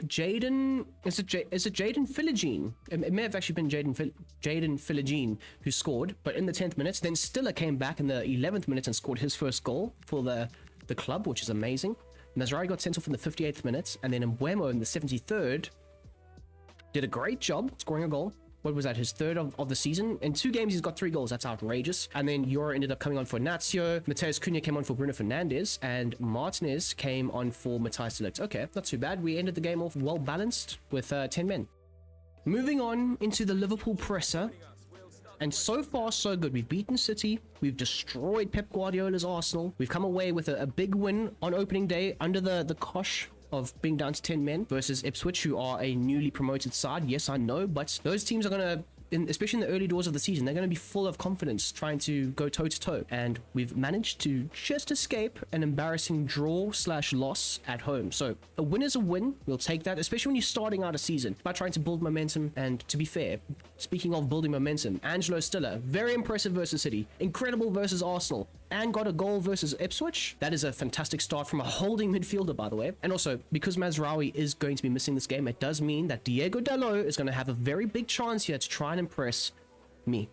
Jaden, is it Jaden Philogene? It may have actually been Jaden Philogene who scored, but in the 10th minute. Then Stiller came back in the 11th minute and scored his first goal for the club, which is amazing. Mazraoui got sent off in the 58th minute, and then Mbeumo in the 73rd did a great job scoring a goal. What was that, his third of the season? In 2 games, he's got 3 goals. That's outrageous. And then Yora ended up coming on for Ignacio. Mateus Cunha came on for Bruno Fernandes, and Martinez came on for Matthias de Ligt. Okay, not too bad. We ended the game off well balanced with 10 men. Moving on into the Liverpool presser. And so far, so good. We've beaten City. We've destroyed Pep Guardiola's Arsenal. We've come away with a big win on opening day under the cosh of being down to 10 men versus Ipswich, who are a newly promoted side. Yes, I know, but those teams are going to, especially in the early doors of the season, they're going to be full of confidence trying to go toe-to-toe. And we've managed to just escape an embarrassing draw/loss at home. So a win is a win. We'll take that, especially when you're starting out a season by trying to build momentum. And to be fair, speaking of building momentum, Angelo Stiller, very impressive versus City, incredible versus Arsenal, and got a goal versus Ipswich. That is a fantastic start from a holding midfielder, by the way. And also, because Mazraoui is going to be missing this game, it does mean that Diego Dallo is going to have a very big chance here to try and impress me.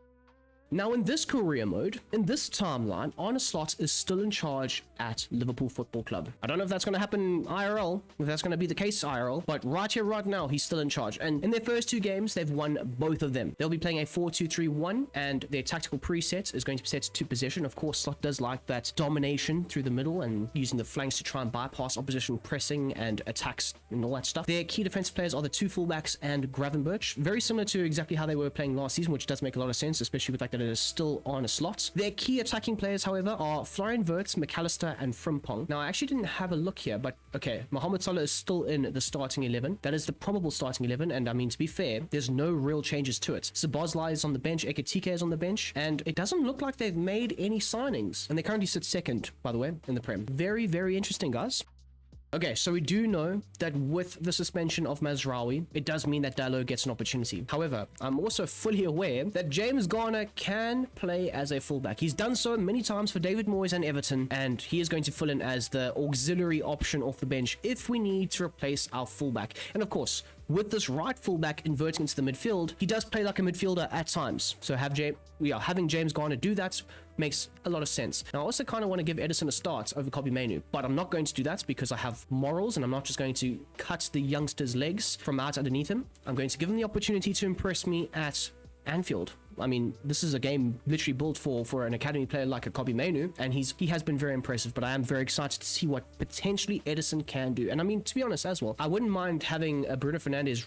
Now, in this career mode, in this timeline, Arne Slot is still in charge at Liverpool Football Club. I don't know if that's going to happen IRL, if that's going to be the case IRL, but right here, right now, he's still in charge. And in their first 2 games, they've won both of them. They'll be playing a 4-2-3-1, and their tactical preset is going to be set to possession. Of course, Slot does like that domination through the middle and using the flanks to try and bypass opposition pressing and attacks and all that stuff. Their key defensive players are the 2 fullbacks and Gravenberch. Very similar to exactly how they were playing last season, which does make a lot of sense, especially with the fact that it is still on a slot. Their key attacking players, however, are Florian Wirtz, McAllister, and Frimpong. Now, I actually didn't have a look here, but okay, Mohamed Salah is still in the starting 11. That is the probable starting 11, and I mean, to be fair, there's no real changes to it. Szoboszlai is on the bench, Ekitike is on the bench, and it doesn't look like they've made any signings. And they currently sit second, by the way, in the Prem. Very, very interesting, guys. Okay, so we do know that with the suspension of Mazraoui, it does mean that Dalot gets an opportunity. However, I'm also fully aware that James Garner can play as a fullback. He's done so many times for David Moyes and Everton, and he is going to fill in as the auxiliary option off the bench if we need to replace our fullback. And of course, with this right fullback inverting into the midfield, he does play like a midfielder at times. So having James Garner do that makes a lot of sense. Now, I also kind of want to give Edison a start over Kobbie Mainoo, but I'm not going to do that because I have morals and I'm not just going to cut the youngster's legs from out underneath him. I'm going to give him the opportunity to impress me at Anfield. I mean, this is a game literally built for an academy player like a Kobbie Mainoo, and he has been very impressive, but I am very excited to see what potentially Edison can do. And I mean, to be honest as well, I wouldn't mind having a Bruno Fernandes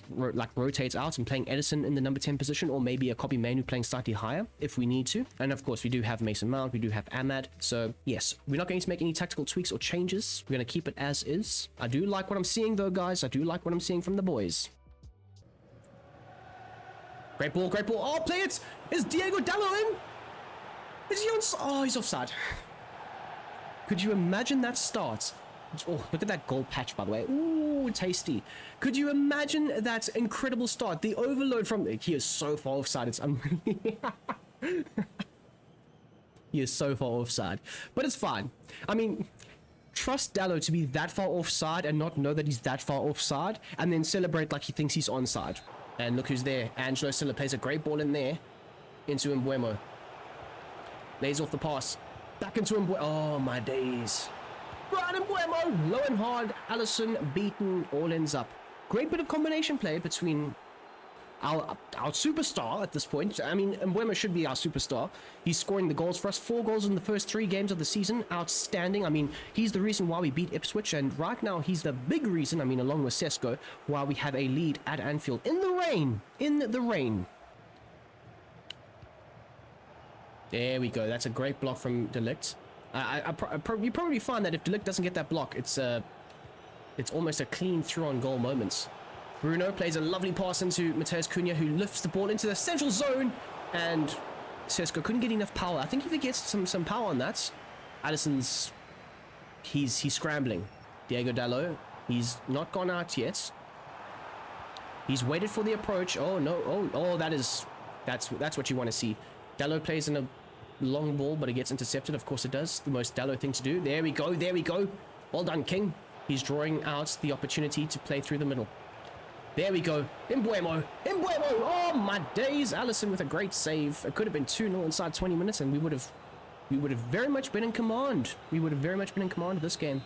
rotate out and playing Edison in the number 10 position, or maybe a Kobbie Mainoo playing slightly higher if we need to. And of course, we do have Mason Mount, we do have Ahmad. So yes, we're not going to make any tactical tweaks or changes. We're going to keep it as is. I do like what I'm seeing though, guys. I do like what I'm seeing from the boys. Great ball, great ball. Oh, play it! Is Diego Dalot in? Is he on? Oh, he's offside. Could you imagine that start? Oh, look at that goal patch, by the way. Ooh, tasty. Could you imagine that incredible start? The overload from... He is so far offside. It's He is so far offside. But it's fine. I mean... Trust Dalot to be that far offside and not know that he's that far offside, and then celebrate like he thinks he's onside. And look who's there. Angelo Silla plays a great ball in there. Into Mbeumo. Lays off the pass. Back into Mbeumo. Oh, my days. Brian Mbeumo. Low and hard. Allison beaten. All ends up. Great bit of combination play between our superstar at this point. I mean, Mbeumo should be our superstar. He's scoring the goals for us. 4 goals in the first 3 games of the season. Outstanding. I mean, he's the reason why we beat Ipswich. And right now, he's the big reason, I mean, along with Sesko, why we have a lead at Anfield. In the rain. In the rain. There we go. That's a great block from De Ligt. You probably find that if De Ligt doesn't get that block, it's almost a clean through on goal moments. Bruno plays a lovely pass into Matheus Cunha, who lifts the ball into the central zone, and Sesko couldn't get enough power. I think if he gets some power on that, Addison's he's scrambling. Diego Dalot, he's not gone out yet. He's waited for the approach. Oh no! Oh, that's what you want to see. Dalot plays in a long ball, but it gets intercepted. Of course it does. The most Dalot thing to do. There we go. There we go. Well done, King. He's drawing out the opportunity to play through the middle. There we go. Mbeumo. Mbeumo. Oh, my days. Allison with a great save. It could have been 2-0 inside 20 minutes, and we would have very much been in command. We would have very much been in command of this game.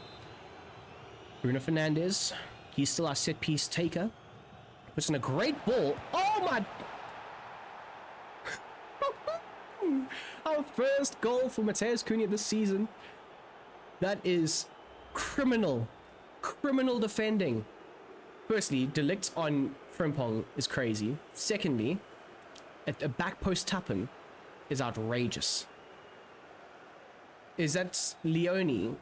Bruno Fernandes. He's still our set-piece taker. Puts in a great ball. Oh, my... Our first goal for Matheus Cunha this season. That is criminal. Criminal defending. Firstly, De Ligt on Frimpong is crazy. Secondly, a back post tap-in is outrageous. Is that Leone?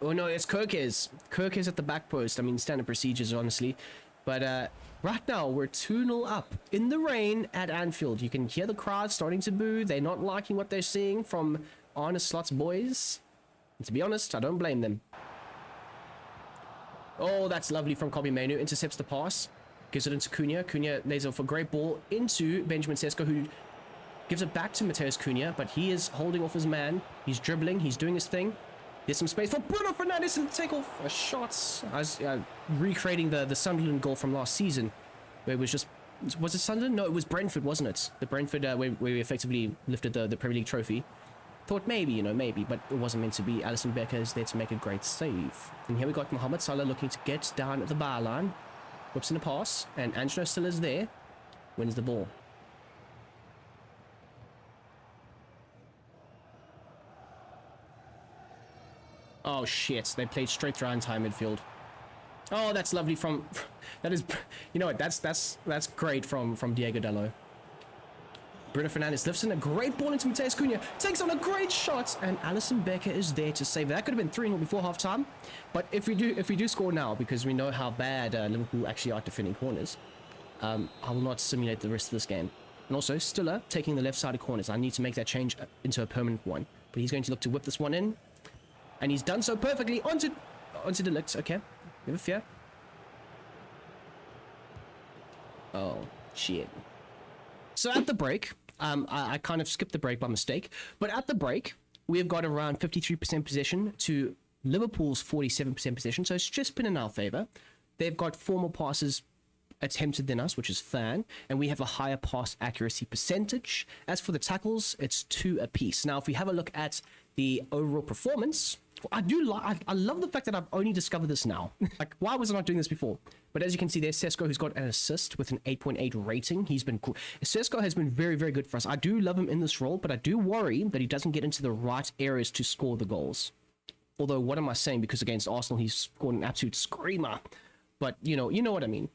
Oh no, it's Kirkes. Kirkes at the back post. I mean, standard procedures, honestly. But right now, we're 2-0 up in the rain at Anfield. You can hear the crowd starting to boo. They're not liking what they're seeing from Arne Slot's boys. And to be honest, I don't blame them. Oh, that's lovely from Kobbie Mainoo. Intercepts the pass. Gives it into Cunha. Cunha lays off a great ball into Benjamin Sesko, who gives it back to Matheus Cunha, but he is holding off his man. He's dribbling. He's doing his thing. There's some space for Bruno Fernandes to take off a shot. I was recreating the Sunderland goal from last season, where it was just Was it Sunderland? No, it was Brentford, wasn't it? The Brentford where we effectively lifted the Premier League trophy. Thought maybe, you know, maybe, but it wasn't meant to be. Alisson Becker is there to make a great save. And here we got Mohamed Salah looking to get down at the bar line. Whips in a pass, and Angelo still is there. Wins the ball. Oh shit, they played straight through our entire midfield. Oh, that's lovely from... That is... You know what, that's great from Diego Dalot. Bruno Fernandes lifts in a great ball into Matheus Cunha, takes on a great shot, and Alisson Becker is there to save it. That could have been 3-0 before half-time, but if we do score now, because we know how bad Liverpool actually are at defending corners, I will not simulate the rest of this game. And also, Stiller taking the left-sided corners. I need to make that change into a permanent one, but he's going to look to whip this one in, and he's done so perfectly onto De Ligt. Okay, never fear. Oh, shit. So at the break... I kind of skipped the break by mistake, but at the break, we've got around 53% possession to Liverpool's 47% possession, so it's just been in our favor. They've got 4 more passes attempted than us, which is fine, and we have a higher pass accuracy percentage. As for the tackles, it's 2 apiece. Now, if we have a look at the overall performance, I love the fact that I've only discovered this now. Like, why was I not doing this before? But as you can see, there's Sesko, who's got an assist with an 8.8 rating. He's been cool. Sesko has been very, very good for us. I do love him in this role, but I do worry that he doesn't get into the right areas to score the goals. Although, what am I saying? Because against Arsenal, he's scored an absolute screamer. But, you know what I mean.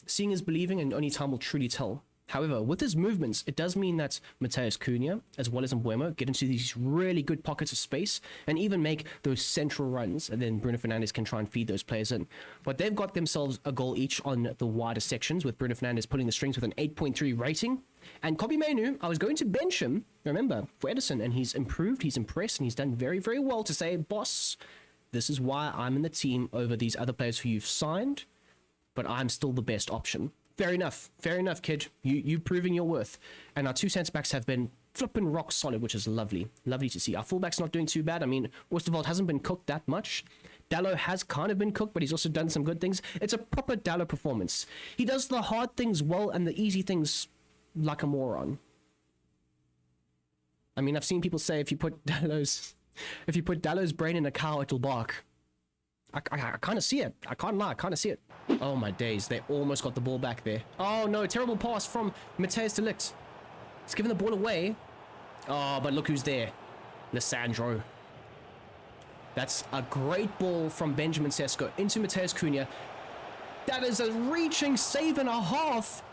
Seeing is believing, and only time will truly tell. However, with his movements, it does mean that Matheus Cunha, as well as Mbeumo, get into these really good pockets of space and even make those central runs, and then Bruno Fernandes can try and feed those players in. But they've got themselves a goal each on the wider sections, with Bruno Fernandes pulling the strings with an 8.3 rating. And Kobbie Mainoo, I was going to bench him, remember, for Ederson, and he's improved, he's impressed, and he's done very, very well to say, boss, this is why I'm in the team over these other players who you've signed, but I'm still the best option. Fair enough, kid. You've proven your worth. And our 2 centre-backs have been flipping rock solid, which is lovely. Lovely to see. Our fullback's not doing too bad. I mean, Oosterwolde hasn't been cooked that much. Dalot has kind of been cooked, but he's also done some good things. It's a proper Dalot performance. He does the hard things well and the easy things like a moron. I mean, I've seen people say if you put Dalot's brain in a cow, it'll bark. I kind of see it. I can't lie. I kind of see it. Oh, my days. They almost got the ball back there. Oh, no. Terrible pass from Matheus de Ligt. He's giving the ball away. Oh, but look who's there. Lissandro. That's a great ball from Benjamin Sesko into Matheus Cunha. That is a reaching save and a half.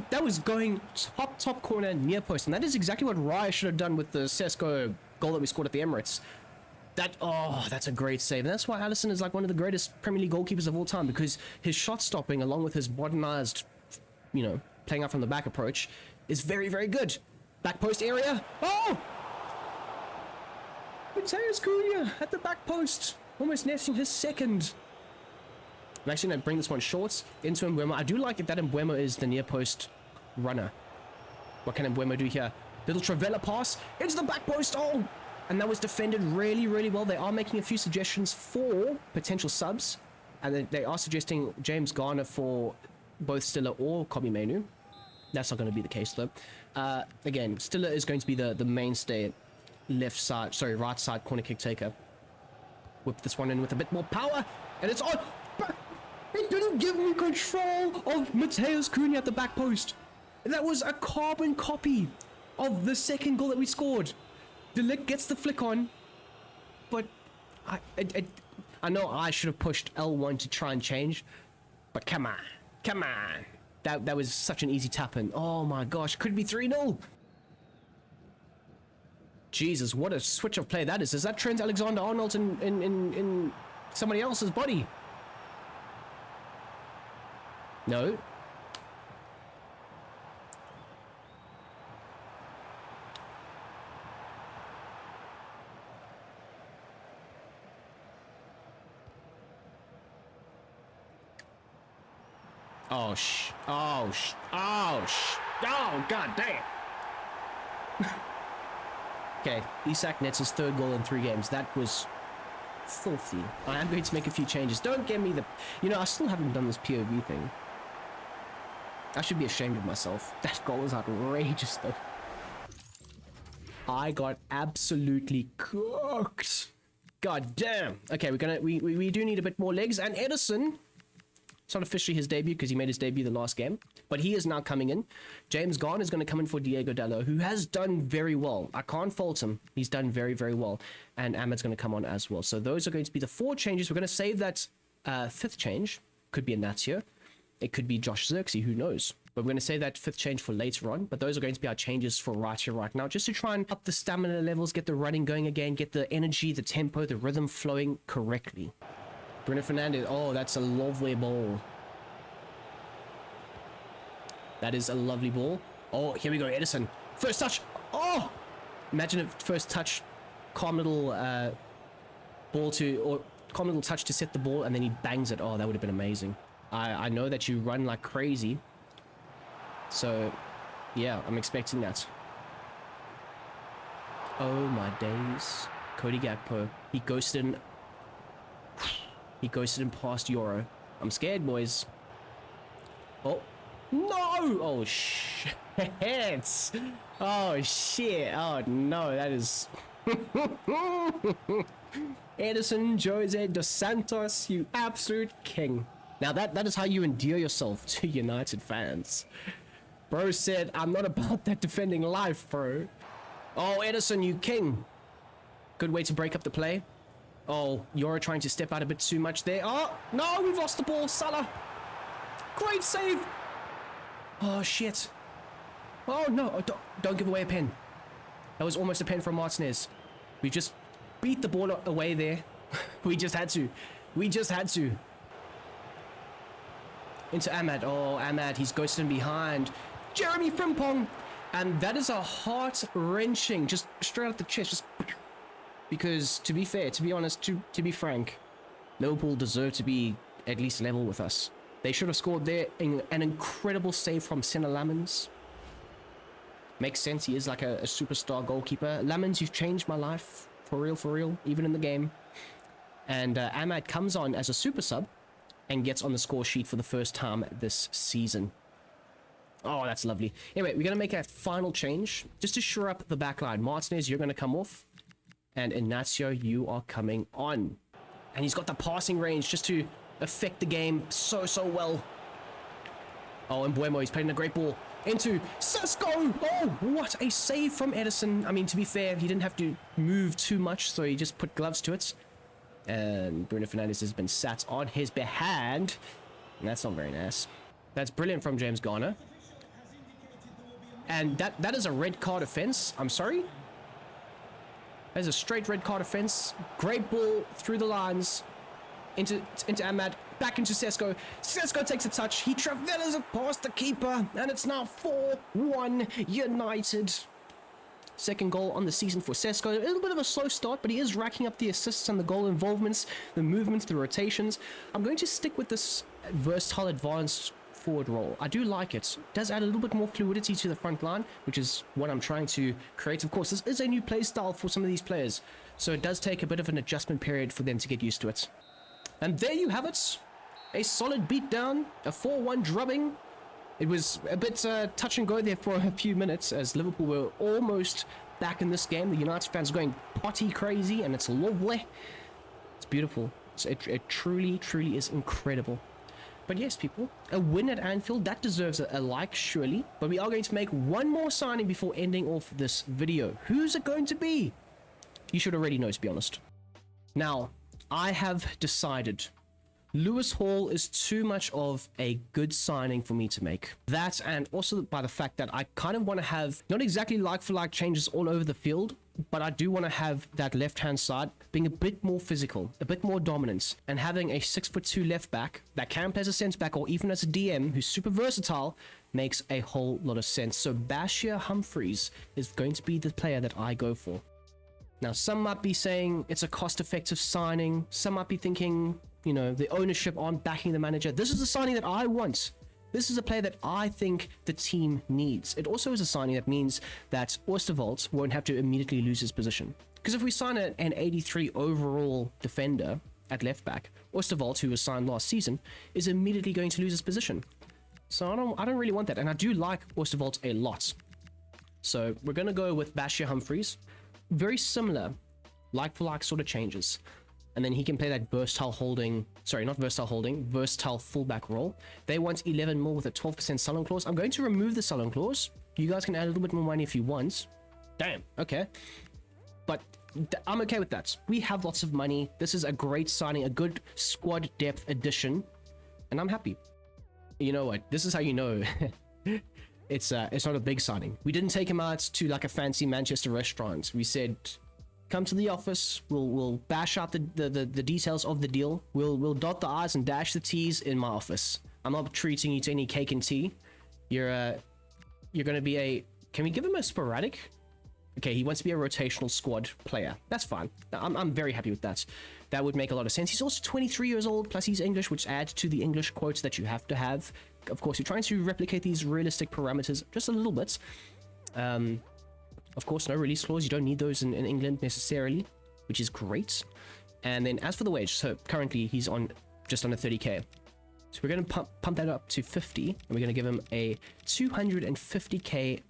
That was going top corner near post. And that is exactly what Raya should have done with the Sesko goal that we scored at the Emirates. That's a great save. And that's why Alisson is like one of the greatest Premier League goalkeepers of all time, because his shot stopping, along with his modernized, playing out from the back approach, is very, very good. Back post area. Oh! Matheus Cunha at the back post, almost netting his second. I'm actually going to bring this one short into Mbeumo. I do like it that Mbeumo is the near post runner. What can Mbeumo do here? Little Travella pass into the back post. Oh! And that was defended really, really well. They are making a few suggestions for potential subs. And they are suggesting James Garner for both Stiller or Kobbie Mainoo. That's not going to be the case, though. Again, Stiller is going to be the mainstay right side corner kick taker. Whip this one in with a bit more power. And it's on. But it didn't give me control of Matheus Cunha at the back post. That was a carbon copy of the second goal that we scored. De Ligt gets the flick on, but I know I should have pushed L1 to try and change, but come on. That was such an easy tap in. Oh my gosh, could be 3-0. Jesus, what a switch of play that is. Is that Trent Alexander-Arnold in somebody else's body? No. Oh, god damn. Okay, Isak nets his 3rd goal in 3 games. That was filthy. I am going to make a few changes. Don't get me I still haven't done this POV thing. I should be ashamed of myself. That goal was outrageous though. I got absolutely cooked. God damn. Okay, we do need a bit more legs. And Edison, it's not officially his debut because he made his debut the last game, but he is now coming in. James Garner is going to come in for Diego Dallo, who has done very well. I can't fault him. He's done very, very well. And Ahmed's going to come on as well. So those are going to be the 4 changes. We're going to save that 5th change. Could be Ignacio. It could be Josh Xerxes, who knows. But we're going to save that 5th change for later on. But those are going to be our changes for right here, right now, just to try and up the stamina levels, get the running going again, get the energy, the tempo, the rhythm flowing correctly. Bruno Fernandes. Oh, that's a lovely ball. That is a lovely ball. Oh, here we go, Edison. First touch. Oh! Imagine if first touch, calm little calm little touch to set the ball, and then he bangs it. Oh, that would have been amazing. I know that you run like crazy. So, yeah, I'm expecting that. Oh my days. Cody Gakpo. He ghosted him past Euro. I'm scared, boys. Oh. No! Oh, shit. Oh, shit. Oh, no, that is... Edison Jose dos Santos, you absolute king. Now, that is how you endear yourself to United fans. Bro said, I'm not about that defending life, bro. Oh, Edison, you king. Good way to break up the play. Oh, Euro trying to step out a bit too much there. Oh, no, we've lost the ball. Salah. Great save. Oh, shit. Oh, no. Oh, don't give away a pen. That was almost a pen from Martinez. We just beat the ball away there. We just had to. We just had to. Into Ahmad. Oh, Ahmad. He's ghosted him behind. Jeremy Frimpong. And that is a heart-wrenching, just straight out the chest. Just because, to be fair, to be honest, to be frank, Liverpool deserve to be at least level with us. They should have scored there. An incredible save from Senna Lamens. Makes sense. He is like a superstar goalkeeper. Lamens, you've changed my life. For real, even in the game. And Ahmad comes on as a super sub and gets on the score sheet for the first time this season. Oh, that's lovely. Anyway, we're going to make a final change just to shore up the back line. Martinez, you're going to come off. And Ignacio, you are coming on. And he's got the passing range just to affect the game so well. Oh, and Buemo, he's playing a great ball into Sesko. Oh, what a save from Edison. I mean, to be fair, he didn't have to move too much, so he just put gloves to it. And Bruno Fernandes has been sat on his behand. And that's not very nice. That's brilliant from James Garner. And that is a red card offense. I'm sorry. That is a straight red card offense. Great ball through the lines. Into Ahmad. Back into Sesko. Sesko takes a touch. He traveles it past the keeper. And it's now 4-1 United. Second goal on the season for Sesko. A little bit of a slow start, but he is racking up the assists and the goal involvements, the movements, the rotations. I'm going to stick with this versatile advanced forward role. I do like it. It does add a little bit more fluidity to the front line, which is what I'm trying to create. Of course, this is a new play style for some of these players, so it does take a bit of an adjustment period for them to get used to it. And there you have it. A solid beatdown, a 4-1 drubbing. It was a bit touch and go there for a few minutes as Liverpool were almost back in this game. The United fans are going potty crazy, and it's lovely. It's beautiful. It truly is incredible. But yes, people, a win at Anfield, that deserves a like, surely. But we are going to make one more signing before ending off this video. Who's it going to be? You should already know, to be honest. Now, I have decided Lewis Hall is too much of a good signing for me to make. That, and also by the fact that I kind of want to have not exactly like-for-like changes all over the field, but I do want to have that left-hand side being a bit more physical, a bit more dominant, and having a 6'2" left back that can play as a centre back or even as a DM who's super versatile makes a whole lot of sense. So Bashir Humphreys is going to be the player that I go for. Now, some might be saying it's a cost-effective signing. Some might be thinking, you know, the ownership aren't backing the manager. This is the signing that I want. This is a player that I think the team needs. It also is a signing that means that Oosterwolde won't have to immediately lose his position. Because if we sign an 83 overall defender at left back, Oosterwolde, who was signed last season, is immediately going to lose his position. So I don't really want that. And I do like Oosterwolde a lot. So we're going to go with Bashir Humphreys. Very similar, like for like sort of changes. And then he can play that versatile fullback role. They want 11 more with a 12% sell-on clause. I'm going to remove the sell-on clause. You guys can add a little bit more money if you want. Damn, okay. But I'm okay with that. We have lots of money. This is a great signing, a good squad depth addition. And I'm happy. You know what? This is how you know it's not a big signing. We didn't take him out to like a fancy Manchester restaurant. We said, come to the office. We'll bash out the details of the deal. We'll dot the I's and dash the T's in my office. I'm not treating you to any cake and tea. You're gonna be a. Can we give him a sporadic? Okay, he wants to be a rotational squad player. That's fine. I'm very happy with that. That would make a lot of sense. He's also 23 years old, plus he's English, which adds to the English quotes that you have to have. Of course, you're trying to replicate these realistic parameters just a little bit. Of course, no release clause. You don't need those in England necessarily, which is great. And then as for the wage, so currently he's on just under 30k. So we're going to pump that up to 50, and we're going to give him a 250k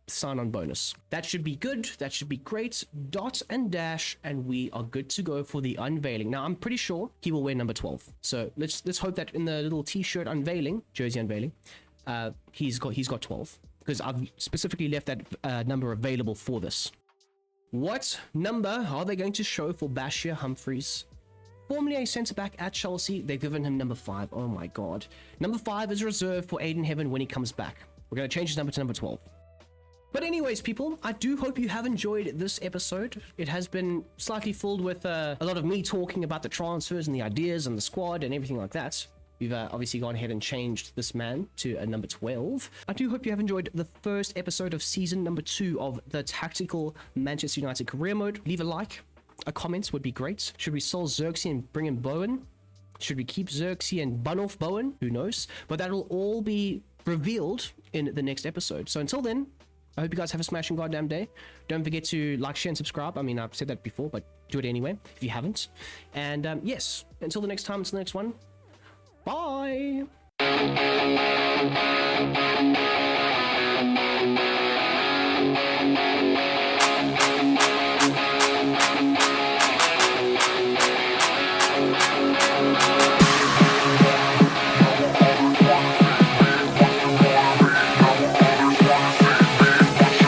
sign-on bonus. That should be good. That should be great. Dot and dash, and we are good to go for the unveiling. Now, I'm pretty sure he will wear number 12. So let's hope that in the little t-shirt unveiling, jersey unveiling, he's got 12, because I've specifically left that number available for this. What number are they going to show for Bashir Humphreys? Formerly a centre-back at Chelsea, they've given him number 5. Oh my god. Number 5 is reserved for Aiden Heaven when he comes back. We're going to change his number to number 12. But anyways, people, I do hope you have enjoyed this episode. It has been slightly filled with a lot of me talking about the transfers and the ideas and the squad and everything like that. We've obviously gone ahead and changed this man to a number 12. I do hope you have enjoyed the first episode of season number 2 of the Tactical Manchester United Career Mode. Leave a like, a comment would be great. Should we sell Xerxes and bring in Bowen? Should we keep Xerxes and bun off Bowen? Who knows? But that'll all be revealed in the next episode. So until then, I hope you guys have a smashing goddamn day. Don't forget to like, share, and subscribe. I mean, I've said that before, but do it anyway if you haven't. And yes, until the next time, until the next one, bye!